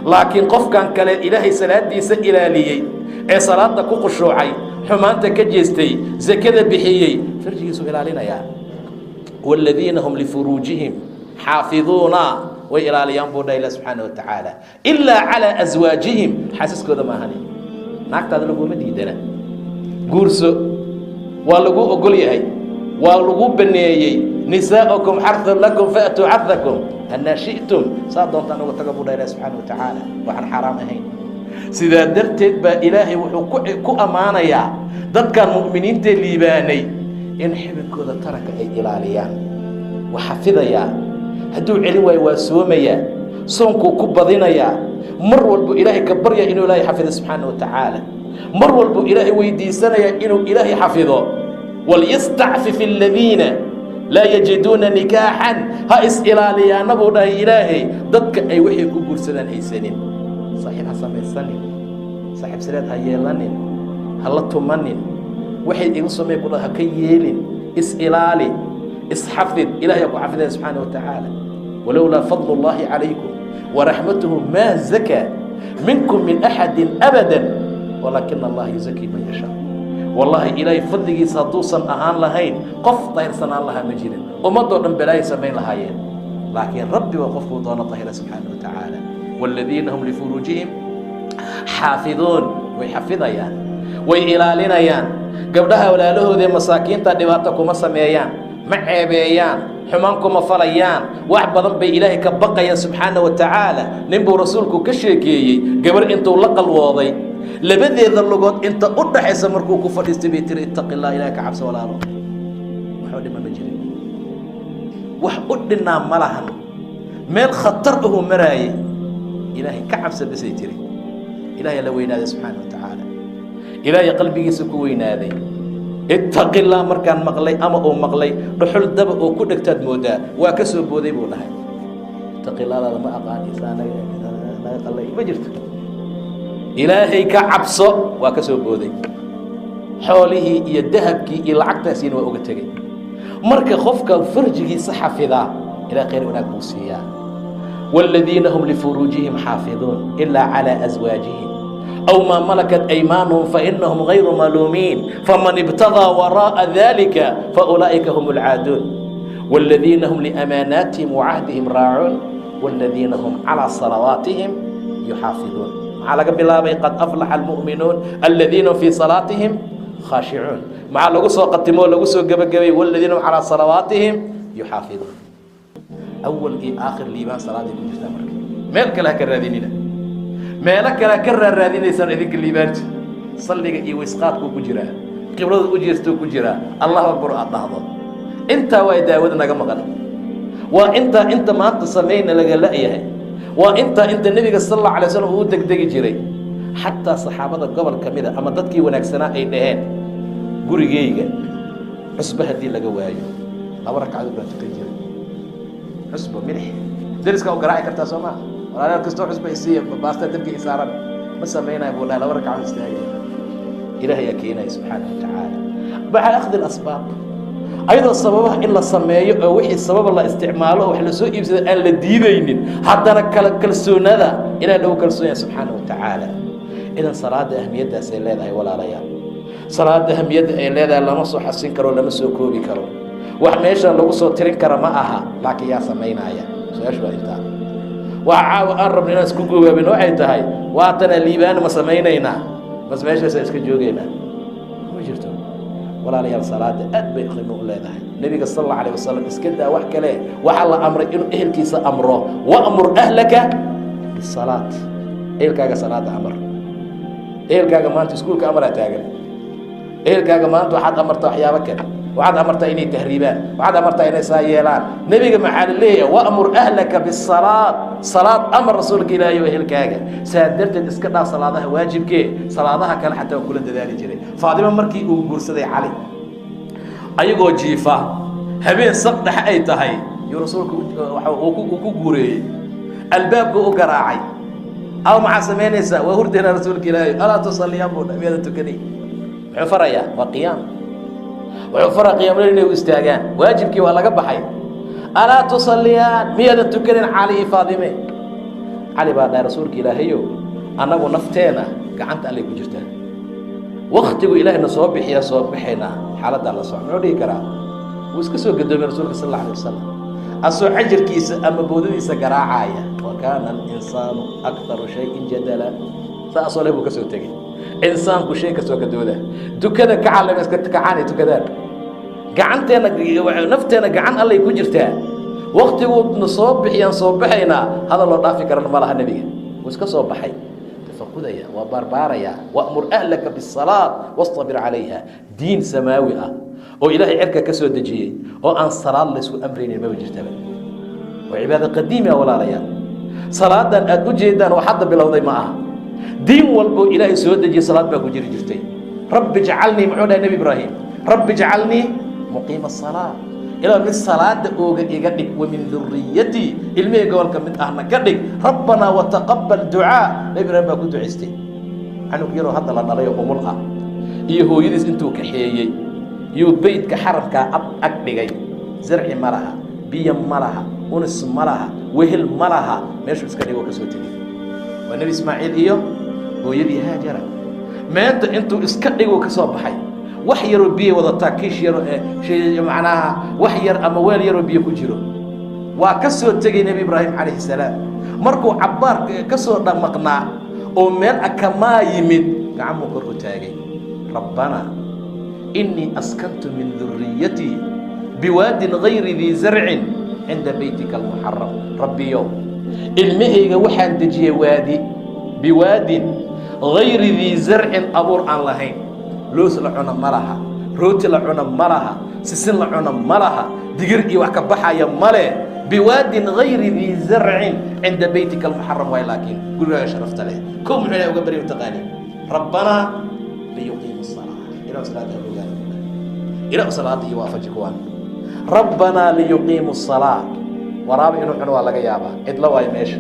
laakiin qofkan kale ilaahay salaadiisa ilaaliyey ee salaada ku khushuucay xumaanta ka jeestay zakada bixiyey farjigiisu ilaalinaya والذين هم لفروجهم حافظون وإلى لينبو الله سبحانه وتعالى إلا على أزواجهم حاسس كذا ما هني ناقت هذا لقوم مديدنا قرص ولقوا أقولي هاي ولقوا بنيي نساؤكم حرث لكم فأتوا حرثكم أن شئتم صادون تنو تقبل الله سبحانه وتعالى وعن حرام هين سيدا درتت بإلهي وحكو أمانة يا ضد كان مؤمنين تليباني إن حبك كذا ترك أي إلاليان وحفظ يا هدو علي واسوميا صونكو كبضينيا مر والبو إلهي كبريا إنه إلهي حفظه سبحانه وتعالى مر والبو إلهي ويديسانيا إنه إلهي حفظه وليستعفف الذين لا يجدون نكاحا هايس إلاليا نبو ده إلهي ضدك أي وحي كبر سنان أي سنين صاحب حسن السنين صاحب سنان هيالانين هلطو منين وحي إنسومي يقول هكيالين إس إلالي اسحفظ إلهي يقول حفظه سبحانه وتعالى ولولا فضل الله عليكم ورحمته ما زكى منكم من أحد أبدا ولكن الله يزكي من يشاء والله إلهي فضلي صدوصا أهان لهين قف طهر سنة الله مجرين ومضوا من بلاي سمين لهايين لكن ربي وقفوا دون طهر سبحانه وتعالى والذين هم لفروجهم حافظون ويحفظيان وإلالينيان قبلها ولا له ذي مساكين تدباتكم سميان معيبيان حمانكم فليان وعبدن بي إلهي كبقيا سبحانه وتعالى نبو رسولك كشيكي قبل انتو لقل واضي لبذي ذا اللغات انت أدحي سمركو كفر استبيتر اتق الله إلهك عبس ولا رو وحودي ما مجري وحودنا ملهن ميل خطره مراي إلهي كعبس بسيتري إلهي لوينا سبحانه وتعالى إلهي قلبي سكوينا ذي اتق الله مركان مقلي أما أو مقلي رحل دب أو كودك تدمودا وكسب بودي بوله اتق الله هذا ما أقاني سانا لا يقلي ما جرت إلهي كعبص وكسب بودي حوله يدهبك إلى عقد سين وأقتجي مرك خوفك فرجه صحف ذا إلى غير هناك موسيا والذين هم لفروجهم حافظون إلا على أزواجهم أو ما ملكت أيمانهم فإنهم غير ملومين فمن ابتغى وراء ذلك فأولئك هم العادون والذين هم لأماناتهم وعهدهم راعون والذين هم على صلواتهم يحافظون. على قبل الله قد أفلح المؤمنون الذين في صلاتهم خاشعون. مع لغسو قدموا لغسو قبقبي والذين هم على صلواتهم يحافظون. أول آخر ليبان صلاة كل جسد مالك لها كالراذينين مالك لها كالراذينين يسان إذنك الليبان صلي وإسقاطك كجرا قبلة أجيرتك كجرا الله أكبر أطهضا انت ويداودنا قمقنا وانت ما انت سمينا لقى لأيه وانت النبي صلى الله عليه وسلم هو دق جري حتى صحابة قبل كميدة أما ضدكي ونكسنا أي دهان قري جيجا عصبها دي لقى وايو أورك عدو بلا تقيجري عصبه ملح درسك وقراءة كرتا سوما ولا كستو عصبه يسير باستا تبقى إسارا ما سمينا يقول لا أورك عدو استاجي إلهي يكينا سبحانه وتعالى بعد أخذ الأسباب أيضا السبب إلا السماية أو وحي السبب الله استعماله وحل سوء يبسد أن لدينين حتى كالسون هذا إلى له كالسون سبحانه وتعالى. إذا صلاة أهميتها سيلادها ولا ريال صلاة أهميتها إلا لا نصو حسين كرو لا نصو كوبي كرو وإحنا إيش لو صو ترين كرا معها لكن يا سمينا يا سيشوى إنت وعاو أقرب لنا سكوكو بنوعي تهاي واتنا الليبان ما سمينا بس ما إيش سيسكجوجينا وجرتوا ولا ريال صلاة أدب يقيموا الله ده النبي صلى الله عليه وسلم اسكتها وحكى له وحل أمر إنه أهل كيس أمره وأمر أهلك بالصلاة أهلك صلاة أمر أهلك ما أنت سكولك أمر أتاجر أهلك ما أنت واحد أمرت أحيابك وعاد أمرت إني تهريبان وعاد أمرت إني سايلان نبي محل ليه وأمر أهلك بالصلاة صلاة أمر رسولك إلى أهلك سادرت الإسكتها صلاة واجب كي صلاة كان حتى وكل ذلك جري فاطمة مركي وقرصدي علي أيقو جيفا هبين سقط حقيتها هاي يا رسولك وكوكوري الباب وقراعي أو مع سمينيسا وهردنا رسولك إلى ألا تصلي يا أبو نبي تكني عفريا وقيام وعفر قيام لنا واستاجان واجبك ولا قبحي ألا تصليان ميدا تكنين علي فاطمة علي بعد رسولك إلهيو أنا ونفتينا قعنت عليك وجرتان وقتك إلهي نصوبح يا صوبحنا حالة الله صعب نودي كرا واسكسو قدوم رسولك صلى الله عليه وسلم أسو حجر كيس أما بودي سقراعايا وكان الإنسان أكثر شيء جدلا فأصله بكسو تجي إنسان كشيء كسو كدوده دكنا كعلم اسكت كعاني تكذا قعنتنا نفتنا قعن الله يكون جرتان وقت نصوبح يا صوبحنا هذا الله ضافي كرن مالها النبي واسكسو بحي فقديا وبرباريا وأمر أهلك بالصلاة واصطبر عليها دين سماوي وإلهي عركة كسو دجي وأن صلاة لسو أمرين ما وجرتها وعبادة قديمة ولا ريال صلاة أجيدا وحد بالوضي معها دين والبو إلهي سو دجي صلاة باكو جري جرتي رب اجعلني معونا النبي إبراهيم رب اجعلني مقيم الصلاة إلى من الصلاة إيقادك ومن ذريتي إلمي قولك من أهنا كدك ربنا وتقبل دعاء إبراهيم باكو دعيستي عنو كيرو هذا لنا لا يقوم الآن إيهو يدس انتو كحيي يو بيت كحرم كأكدقي زرع ملها بيم ملها ونس ملها وهل ملها ماشو اسكاليو كسوتي والنبي إسماعيل إيو هو يدي هاجرة ما انتو اسكاليو كسوبحي وحير بيه وضطا كيش يرو شيء معناها وحير أموال يرو بيه كجرو وكسو تجي نبي إبراهيم عليه السلام مركو عبار كسو مقنع ومن أكما يمد نعمو كرو تاجي ربنا إني أسكنت من ذريتي بواد غير ذي زرع عند بيتك المحرم ربي يوم المهيج وحن تجي وادي بواد غير ذي زرع أبور عن لهين لوس لعنا مرها روتي لعنا مرها سسن لعنا مرها دقرقي وحكبحا يا ملي بواد غير ذي زرع عند بيتك المحرم ولكن قل يا شرفت عليه كم عليه وقبري وتقاني ربنا ليقيم الصلاة إلى صلاة الرجال إلى صلاة يوافجكوان ربنا ليقيم الصلاة ورابع إنه عنوى لغا يابا إدلوا يميش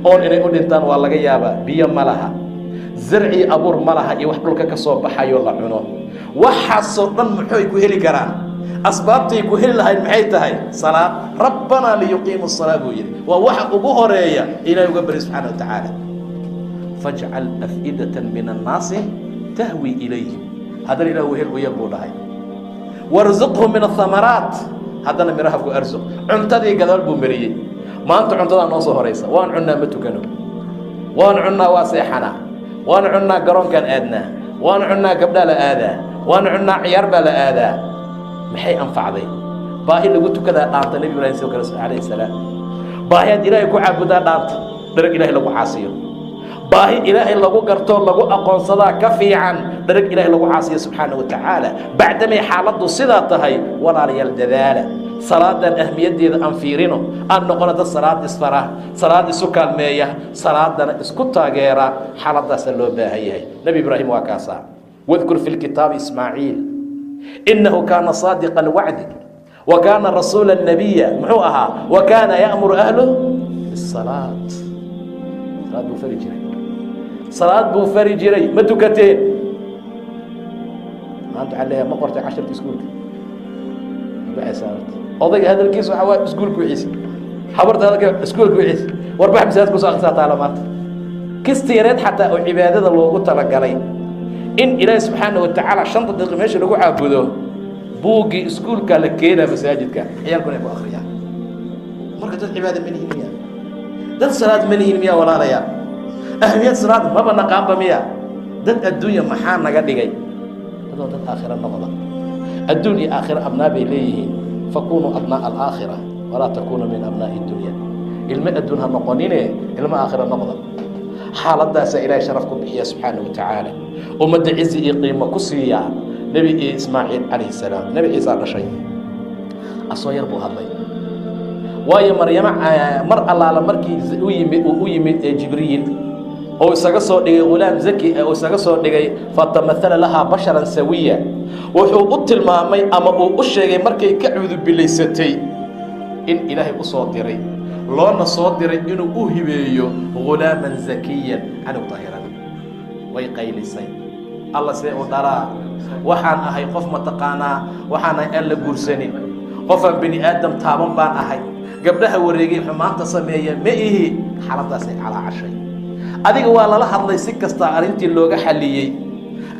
أون إنه أدنتان والغا يابا بيا ملها زرعي أبور ملها يوحدلك كصوب بحايو الله عنوى وحصر من محوي كهلي كران أسبابتي كهلي لهاي محيطة صلاة ربنا ليقيم الصلاة بويل ووحق بهرية إلى يقبر سبحانه وتعالى فاجعل أفئدة من الناس تهوي إليهم هذا الإله هو يبو لهاي وارزقهم من الثمرات haddana miraha ku arsuq. Cuntadii gadaal buu mariyey. Maanta cuntadaa noo soo horaysa. Waan cunnaa ma tukano. Waan cunnaa waa seexanaa. Waan cunnaa garoonkaan aadnaa. Waan cunnaa gabdhaa la aadaa. Waan cunnaa ciyaar baa la aadaa. Maxay anfacday? Baahi lagu tukadaa dhaanta Nabi Ibraahim soo kale alayhi salaam. Baahiyaad Ilaahay ku caabudaa dhaanta. Dharag Ilaahay lagu caasiyo. Baahi Ilaahay lagu garto lagu aqoonsadaa ka fiican dharag Ilaahay lagu caasiyo subxaanahu wa tacaala. Bacdamay xaaladdu sidaa tahay walaalayaal dadaala. salaadan ahmiyadeeda aan fiirino aan noqono dad salaad isfara salaad isu kaalmeeya salaadana isku taageera xaaladaas loo baahan yahay. Nabi Ibraahim waa kaasa wadkur fil kitab Ismaaciil innahu kana sadiqal wa'd wa kana rasulan nabiyya muxuu ahaa wa kana ya'muru ahlahu bis salaat. salaad buu fari jiray ma tukateen maanta caleeya ma qortay 10 iskuulka odayga hadalkiisu waxa waa iskuulku wixiisa habarta hadalka iskuulku wixiisa warbax misaad ku soo akhrisaa taala maanta kistiyareed xataa oo cibaadada loogu talagalay in Ilaahay subxaanahu wa tacaala 5 daqiiqo meesha lagu caabudo buugi iskuulka la keenaa masaajidka ciyaalkuna ay ku akhriyaan marka dad cibaado ma nihiin dad salaad ma nihiin miya walaalayaal ahmiyad salaad maba naqaanba miya dad adduunya maxaa naga dhigay dad aakhira noqda الدنيا آخرة أبناء بيليه فكونوا أبناء الآخرة ولا تكونوا من أبناء الدنيا الماء الدنيا نقونين الماء آخرة نقضى حالة داسة إلهي شرفكم بحيا سبحانه وتعالى ومد عزي قيمة كسية نبي إسماعيل عليه السلام نبي عيسى شيء أصير بو هذا ويا مريم مر الله لمركي ويمد جبريل أو سجسوا دقي غلام زكي أو سجسوا دقي فتمثل لها بشرا سويا وحو قتل مامي أما أشجع مركي كعوذ بالليستي إن إلهي أصادري لا نصادري إنه أهبيه غلاما زكيا عن طاهرا ويقيل السيد الله سيء درا وحنا أهي قف متقانا وحنا ألا جرسني قفا بني آدم تابن بان أهي قبلها وريجي حمان تصمية مئه حرض سيء على عشي adiga waa lala hadlay si kasta arintii looga xaliyay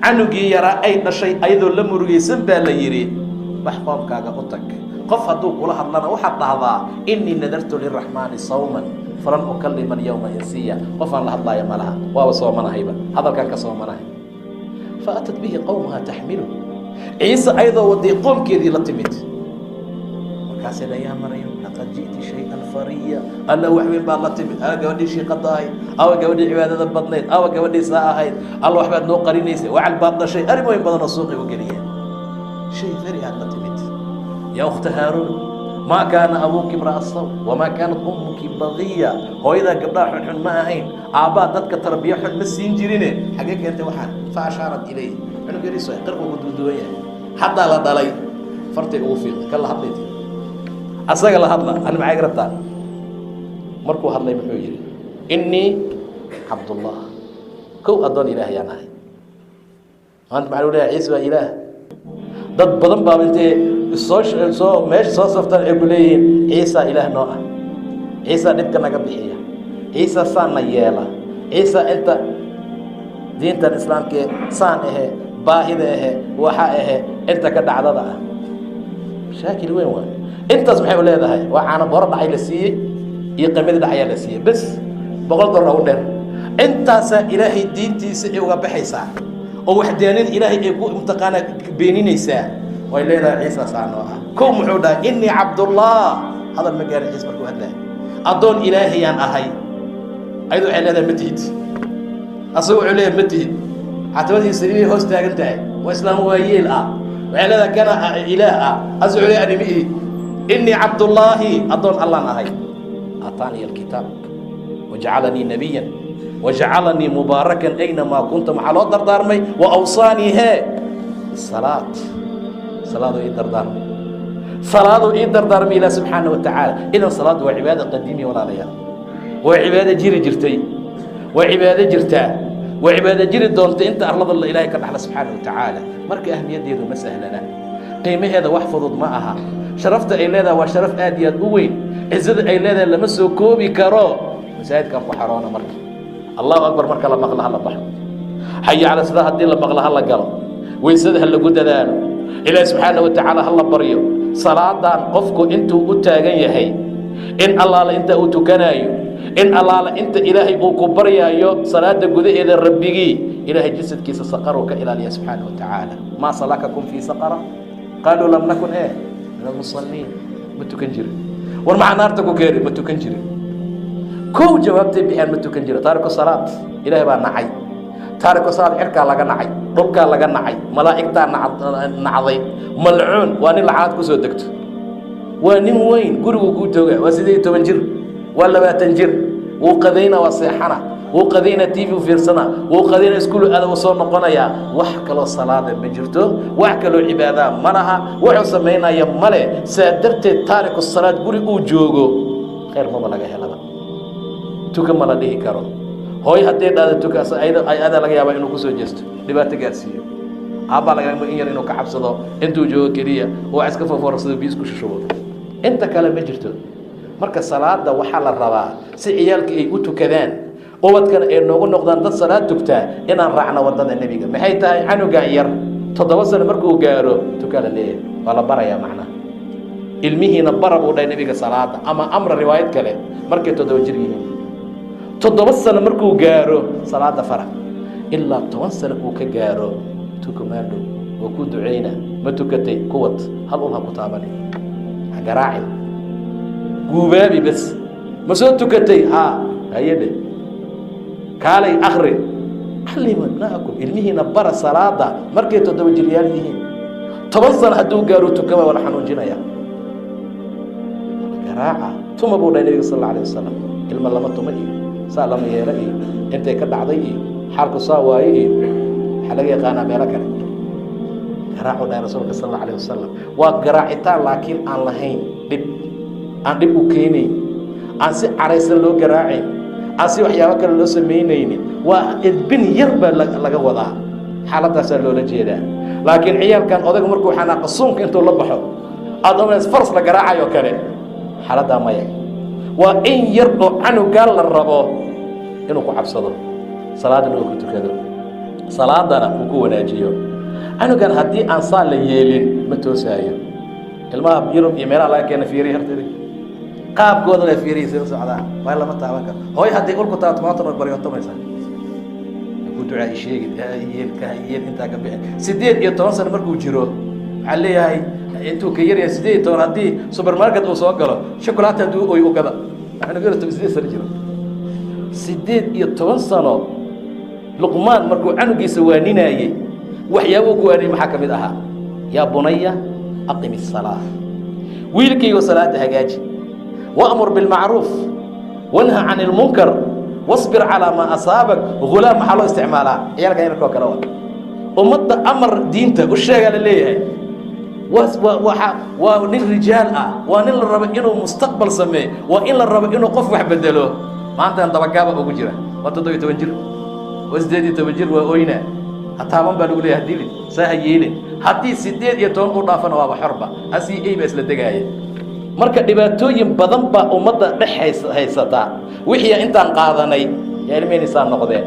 anugii yara ay dhashay ayadoo la murugaysan baa la yiri wax qoomkaaga u tag qof haduu kula hadlana waxa dhahdaa inni nadartu lirrahmani sawman falan ukallima al-yawma insiya qof aan la hadlaya malaha waa soomanahayba hadalkan ka soomanahay faatat bihi qawmaha tahmilu ciisa ayadoo wadii qoomkeedii la timid markaas ya maryam laqad ji'ti shay'an fariya alla waxbin baa la timid gabadhii shiiqadahay aw gabadhii cibaadada badneed aw gabadhii saahayd alla waxbaad noo qarinaysay wacal baad dhashay arimoyin badan oo suuqi u geliyeen shay fari aad la timid ya ukhta haarun ma kaana abuki imra'a saw wama kaanat ummuki baghiya hooyada gabdhaha xun ma ahayn aabaa dadka tarbiya xun ma siin jirine xagee keentay waxaan fa asharat ilay anu gariso qarqo duduwaya hatta la dhalay fartay ugu fiiq kala hadlaytay asaga la hadla ana maxay garabtaa markuu hadlay muxuu yiri inni abdullah ko adoon ilaahay aan ahay maanta maxaa leeyahay ciise waa ilaah dad badan baa intee soo meesha soo saftan ay kuleeyeen ciise ilaah noo ah ciise dhibka naga bixiya ciise saana yeela ciise inta diintan islaamka saan baahida waxa inta ka dhacdada ah shaakil weyn waa intaas maxay u leedahay waxaana bor dhacay la siiyay iyo qamid dhacay la siiyay bas $100 u dheer intaas ilaahay diintiisa ay uga baxaysaa oo waxdaanid ilaahay ay ku imtixaana beeninaysaa way leedahay ciisa saano ah ko muxuu dhahay inni abdullah hada magaar ciisa markuu hadlay adoon ilaahay aan ahay ayadu waxay leedahay matid asagu wuxuu leeyahay matid hatawadiisa inay hoos taagan tahay waa islaam waayeel ah waxay leedahay kana ilaah asagu leeyahay animi إني عبد الله أظن الله نهاي أعطاني الكتاب وجعلني نبيا وجعلني مباركا أينما كنت مع الأرض دارمي وأوصاني هي الصلاة صلاة إيدر دارمي صلاة إيدر دارمي إلى سبحانه وتعالى إذا صلاة وعبادة قديمة ولا رياض وعبادة جري جرتي وعبادة جرتا وعبادة جري دونت أنت أرض الله إلهي كان على سبحانه وتعالى مرك أهمية دي مسهلة قيمة هذا واحفظ معها شرفت إلى وشرف آديات قوي عزت إلى لما سكوبي كرو مساعد كم بحرانة مرك الله أكبر مرك الله مغلى هلا بحر حي على سلاح الدين الله مغلى هلا قلب ويسد هلا جود ذلك إلى سبحانه وتعالى هلا بريو salaadan qofku intuu u taagan yahay in allaala inta uu tukanayo in allaala inta ilaahay uu ku baryaayo salaada gudaheeda rabbigii ilaahay jasadkiisa saqaruu ka ilaaliya subxaanahu watacaala maa salakakum fii saqara qaaluu lam nakun min almusalliin ma tukan jirin war maxaa naarta ku keeni ma tukan jirin kow jawaabtay bixiyaan ma tukan jira taariku salaad ilaahay baa nacay taariku salaad cirkaa laga nacay dhulkaa laga nacay malaa'igtaa nacday malcuun waa nin lacanaad ku soo degto waa nin weyn gurigu kuu tooga waa 18 jir waa 20 jir wuu qadayna waa seexana wuu qadayna tv u fiirsana wuu qadayna iskuul aada u soo noqonaya wax kaloo salaada ma jirto wax kaloo cibaada ma laha wuxuu sameynaya male saa darteed taariku salaad guri uu joogo khayr ma laga helaba tuka ma la dhihi karo hooy haddii dhaada tukaas ayada laga yaabaa inuu ku soo jeesto dhibaato gaarsiiyo aabaa laga yaabaa in yar inuu ka cabsado intuu joogo keliya oo iska fooforsado biis ku shubo inta kale ma jirto marka salaada waxaa la rabaa si ciyaalka ay u tukadaan ubadkana ay noogu noqdaan dad salaad tugtaa inaan raacno wadada nebiga maxay tahay canugan yar 7 sano markuu gaaro tuka la leeyahay waa la barayaa macnaha ilmihiina barab u dhahay nebiga salaada ama amra riwaayad kale markay 7 jir yihiin 7 sano markuu gaaro salaada fara ilaa 10 sano uu ka gaaro tukumaadho oo ku duceyna ma tukatay kuwad hal uu ha ku taabanay ha garaacin guubaabi bas ma soo tukatay ha hayade kaalay akhri callimanaakum ilmihiina bara salaada markay 7 jiryaal yihiin 10 sano hadduu gaaro tukama wala xanuunjinaya garaaca tuma buu dhahay nabiga sallallahu alayhi wasallam ilma lama tuma iyo saa lama yeela iyo intay ka dhacday iyo xaalku saa waaye iyo waxaa laga yaqaanaa meelo kale garaacu dhahay rasuulka sallallahu alayhi wasallam waa garaacitaan laakiin aan lahayn dhib aan dhib u keenayn aan si caraysan loo garaacay aan si waxyaabo kale loo samaynaynin waa edbin yar baa laga wadaa xaaladaasaa loola jeedaa laakiin ciyaalkan odaga markuu xanaaqa suunka intuu la baxo aad omays faras la garaacayo kale xaaladdaa maya waa in yar oo canugaa la rabo inuu ku cabsado salaadana uu ku tukado salaadana uu ku wanaajiyo canugan haddii aan saa la yeelin ma toosaayo ilmaha yurub iyo meelaha laga keena fiiriya harteeda qaabkooda la fiiriyay sida socdaa waa lama taaban karo hooy haddii ulku taabato maanta ma baryotomaysa ku ducaa sheegid yeel intaa ka bixin 18 sano markuu jiro waxaa leeyahay intuu ka yaryahay 18 haddii supermarket uu soo galo shokolaata hadduu oy u gada waxaanu gala 18 sano jiro 18 sano luqmaan markuu canugiisa waaninayay waxyaabo ku waanay maxaa kamid ahaa yaa bunaya aqim الصلاة wiilkaygo salaada hagaaji wa'mur بالمعروف wanha عن المنكر واصبر على ما أصابك غلام maxaa loo isticmaalaa ciyaalka yarkoo kale waa ummadda amar diinta u sheega la leeyahay waa nin rijaal ah waa nin la rabo inuu mustaqbal sameeyo waa in la rabo inuu qof wax bedelo maantaan dabagaaba ugu jira waa 17 jir waa 18 jir waa oyna hataaban baa lagu leeyahay dilin saa yeelin haddii 18 u dhaafana waaba xorba asii ay ba isla degaaya marka dhibaatooyin badan baa ummadda dhex haysata wixii intaan qaadanay yaa ilmeenaysaa noqdeen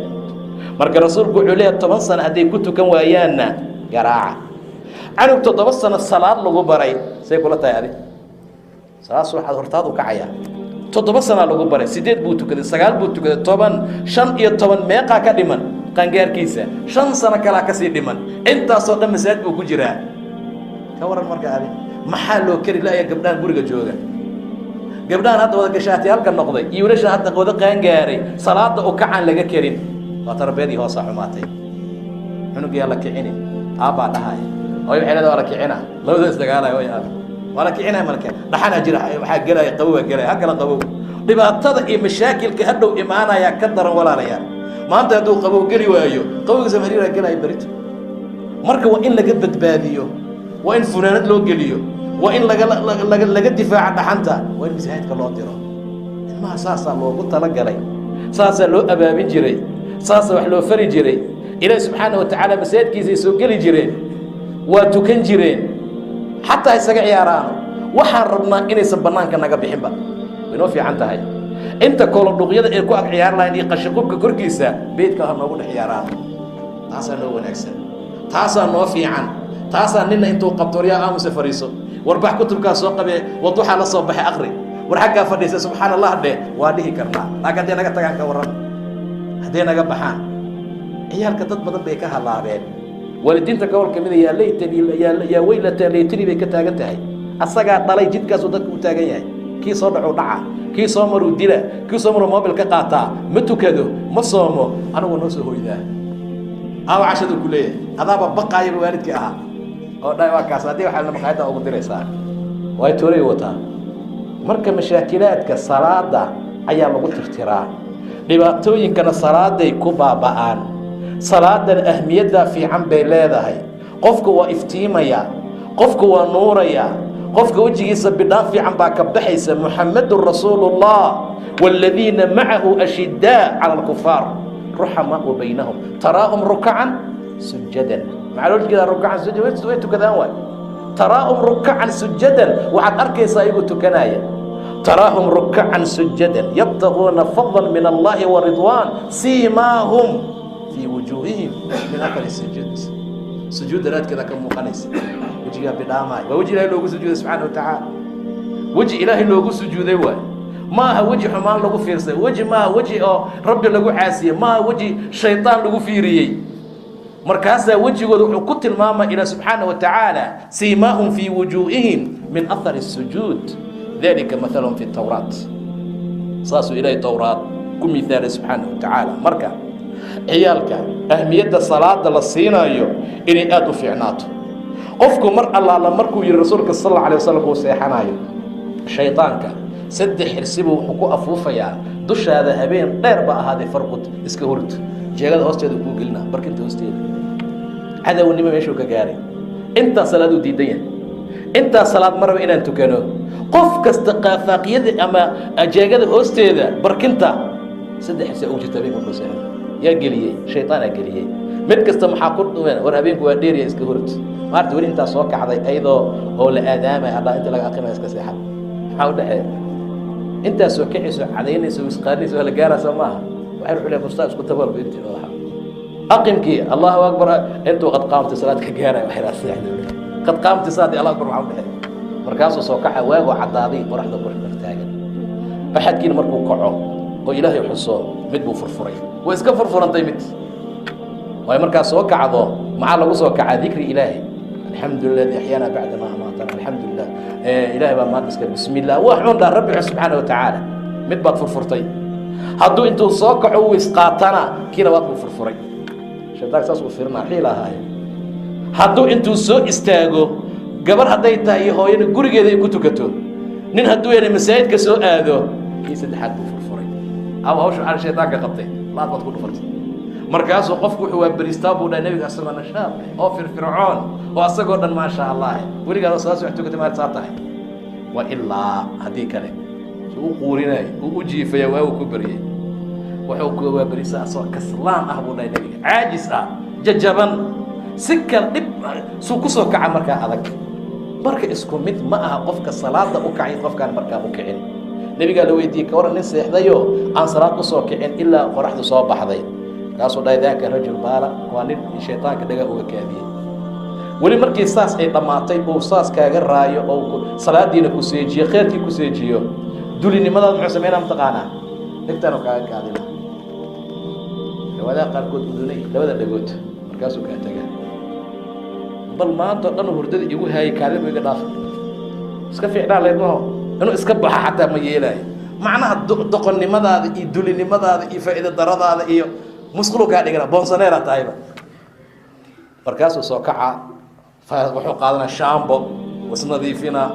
marka rasuulku wuxuu leeyahay 10 sano hadday ku tukan waayaanna garaaca canug 7 sano salaad lagu baray say kula tahay adi salaas waxaad hortaadu kacaya 7 sano lagu baray 8 buu tukaday 9 buu tukaday 10 5 iyo 10 meeqa ka dhiman qangaarkiisa 5 sano kala ka sii dhiman intaasoo dhan masaajid buu ku jiraa ka waran marka adi maxaa loo kari laaya gabdhaan guriga jooga gabdhaan hadda wada gashaati halka noqday iyo wiilasha hadda wada qaangaaray salaada u kacaan laga karin waa tarbiyadii hoos xumaatay cunug yaa la kicinin aabaa dhahay oo waxay leedahay la kicina labada isdagaalay oo yaab wala kicina marka dhaxana jira waxa galay qabow galay hakala qabow dhibaatada iyo mashaakilka hadhow imaanaya ka daran walaalayaal maanta hadduu qabow gali waayo qabowgiisa mariira galay barito marka waa in laga badbaadiyo waa in funaanad loo geliyo waa in laga difaaca dhaxanta waa in masaajidka loo diro ilmaha saasaa loogu talagalay saasaa loo abaabin jiray saasaa wax loo fari jiray ilaahi subxaanahu watacaala masaajidkiisay soo geli jireen waa tukan jireen xataa isaga ciyaaraan waxaan rabnaa inaysan bannaanka naga bixinba inoo fiican tahay inta koolo dhuqyada ay ku ag ciyaar lahayn iyo qashaqubka korkiisa beedka ha noogu dhex ciyaaraan taasaa noo wanaagsan taasaa noo fiican taasaa nina intuu qabto riyaa aamusa fariiso warbax kutubkaa soo qabee waduxaa la soo baxay aqri war xaggaa fadhiisa subxaan allah dheh waa dhihi karnaa laakiin hadday naga tagaan ka warran hadday naga baxaan ciyaalka dad badan bay ka halaabeen waalidiinta gobol ka mida yaa weylata laytini bay ka taagan tahay asagaa dhalay jidkaasuu dadka u taagan yahay kii soo dhacuu dhaca kii soo maruu dila kii soo maruu mobil ka qaataa ma tukado ma soomo anigu noo soo hoydaa aawa cashadu ku leeyahay adaaba baqaayaba waalidkii ahaa oo dha waa kaas haddii waxaa maqaayadda ugu diraysaa way toolay wataa marka mashaakilaadka salaada ayaa lagu tirtiraa dhibaatooyinkana salaaday ku baaba'aan salaadana ahmiyaddaa fiican bay leedahay qofka waa iftiimaya qofka waa nuuraya qofka wejigiisa bidhaan fiican baa ka baxaysa muxamedun rasuulullah waaladiina macahu ashiddaa cala alkufaar ruxamaau baynahum taraahum rukacan sujadan maxaa loo jeedaa rukacan sujadan way tukadaan waay taraahum rukacan sujadan waxaad arkaysaa iyagoo tukanaya taraahum rukacan sujadan yabtaguuna fadlan min allahi wa ridwaan siimaahum fii wujuuhihim min akali sujuud sujuud daraadkeeda ka muuqanaysa wejigaa bidhaamaay waa weji ilaahay loogu sujuuday subxaana watacaala weji ilaahay loogu sujuuday waay ma aha weji xumaan lagu fiirsay weji maaha weji oo rabbi lagu caasiyey maaha weji shaydaan lagu fiiriyey markaasaa wejigooda wuxuu ku tilmaamay ilaa subxaana wa tacaala siimaahum fii wujuuhihim min ahari الsujuud dalika mahalum fi tawraat saasuu ilaahay towraad ku miaalay subxaana wa tacaala marka ciyaalka ahmiyadda salaada la siinayo inay aada u fiicnaato qofku mar allaala markuu yihi rasuulka sal alla alay wasalam uu seexanayo shaydaanka 3 xirsibuu wuxuu ku afuufayaa dushaada habeen dheer ba ahaaday farqud iska hurd jeegada hoosteeda kuu gelina barkinta hoosteeda cadownimo meeshuu ka gaaray intaa salaad uu diidan yahay intaa salaad maraba inaan tukano qof kasta qaafaaqiyada ama jeegada hoosteeda barkinta 3 xirsi ugu jirta habeenka ku seexan yaa geliyey shaydaanaa geliyey mid kasta maxaa ku dhumeen war habeenku waa dheeriya iska hurd maarta weli intaa soo kacday ayadoo oo la aadaamay allah inta laga aqimaya iska seexan maxaa u dhexeeya intaas soo kicayso cadaynayso isqaarinayso waa la gaaraysa maaha waxay ruxu leeyahay mustaa isku tabar binti walaha aqimkii allahu akbar intuu qad qaamtay salaad ka gaaray waxay raasayay qad qaamtay salaad allahu akbar waxaa u dhexeeya markaasuu soo kaca waago cadaaday qoraxda qorax taagan axadkiina markuu kaco oo ilaahay xuso mid buu furfuray way iska furfurantay mid way markaas soo kacdo maxaa lagu soo kacaa dikri ilaahay alxamdulilah alladii axyaana bacda ma amaatana alxamdulilah ilaahay baa maanta iska bismillah wax xun dhaa rabbi subxaana wa tacaala mid baad furfurtay hadduu intuu soo kaco uu isqaatana kii labaad buu furfuray shaydaanka saas uu firinaa xiil ahaaye hadduu intuu soo istaago gabar hadday tahay iyo hooyana gurigeeda ay ku tukato nin hadduu yana masaajidka soo aado kii saddexaad buu furfuray ama hawsha aan shaydaanka qabtay laad baad ku dhufartay markaasuu qofku wuxuu waa beristaa buu dhahay nabiga asagoo nashaad oo firfircoon oo asagoo dhan maasha allah weligaada saas wax tukatay maad saa tahay wa ilaa haddii kale suu u quurinay uu u jiifaya waa uu ku baryay wuxuu ku waa berisaa asagoo kaslaan ah buu dhahay nabiga caajis ah jajaban si kal dhib suu ku soo kaca markaa adag marka isku mid ma aha qofka salaada u kacay qofkaan markaa u kicin nabigaa la weydiiyey ka waran nin seexdayo aan salaad u soo kicin ilaa qoraxdu soo baxday kaasuu dhahay daaka rajul baala waa nin shaydaanka dhagaa uga kaadiyey weli markii saas ay dhammaatay uu saas kaaga raayo oo salaadiina ku seejiyo khayrkii ku seejiyo dulinimadaad muxuu sameynaa mataqaanaa dhegtaan oo kaaga kaadina dhawaadaha qaarkood udunay labada dhagood markaasuu kaa tagaa bal maanta o dhan hurdada igu haayay kaadima iga dhaaf iska fiicnaa leed maho inuu iska baxa xataa ma yeelaayo macnaha doqonnimadaada iyo dulinimadaada iyo faa'iida daradaada iyo musqulu kaa dhigana boonsaneera tahayba markaasuu soo kaca wuxuu qaadanaa shaambo isnadiifinaa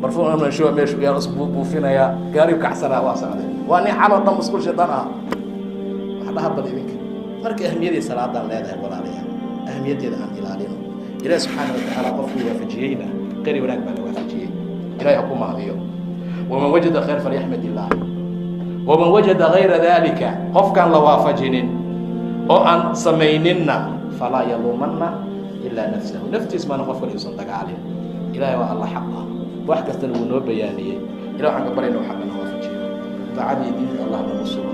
marfuunshuwa meeshu yaan isbuufinayaa gaariu kacsanaa waa socday waa nin caloo dhan musqul shaydaan aha wax dhaha bal idinka marka ahmiyadii salaadaan leedahay walaalayaal ahmiyaddeeda aan ilaalino ilaah subxaana wa tacaala qofkuu waafajiyeyna qari wanaag baa la waafajiyey ilahay ha ku mahdiyo waman wajada khayr falyaxmad illaah waman wajada gayra dalika qofkaan la waafajinin oo aan samayninna falaa yaluumanna ilaa nafsahu naftiis maana qof kale uusan dagaalin ilahay waa alla xaq ah wax kastana wuu noo bayaaniyey ilah waxaan ka baryna xaqana waafajiyo daacadii diinka allah nagu sugo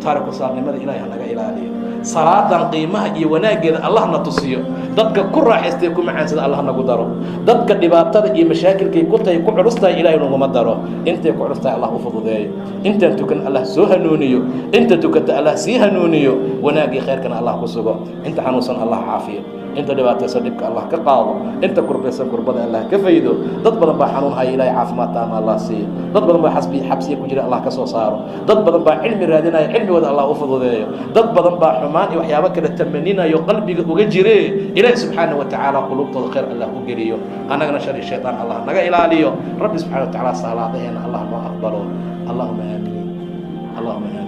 taariku saarnimada ilaahay hanaga ilaaliyo salaadan qiimaha iyo wanaageeda allah na tusiyo dadka ku raaxaystay ku macaansada allah nagu daro dadka dhibaatada iyo mashaakilkay ku tahay ku culustahay ilaahay naguma daro intay ku culustahay allah u fududeeyo intaan tukan allah soo hanuuniyo inta tukata allah sii hanuuniyo wanaagii khayrkana allah ku sugo inta xanuunsan allah caafiyo inta dhibaataysan dhibka allah ka qaado inta kurbaysan kurbada allah ka faydo dad badan baa xanuun haya ilaahay caafimaad taama allah siiyo dad badan baa xabsiya ku jira allah ka soo saaro dad badan baa cilmi raadinaya cilmigooda allah u fududeeyo dad badan baa xumaan iyo waxyaabo kale tamaninayo qalbiga uga jire ilaahay subxaanahu wa tacaala qulubtooda khayr allah u geliyo annagana shari shaytaan allah naga ilaaliyo rabbi subxaanahu wa tacaala salaadaheena allah noo aqbalo allahuma aamiin allahuma aamiin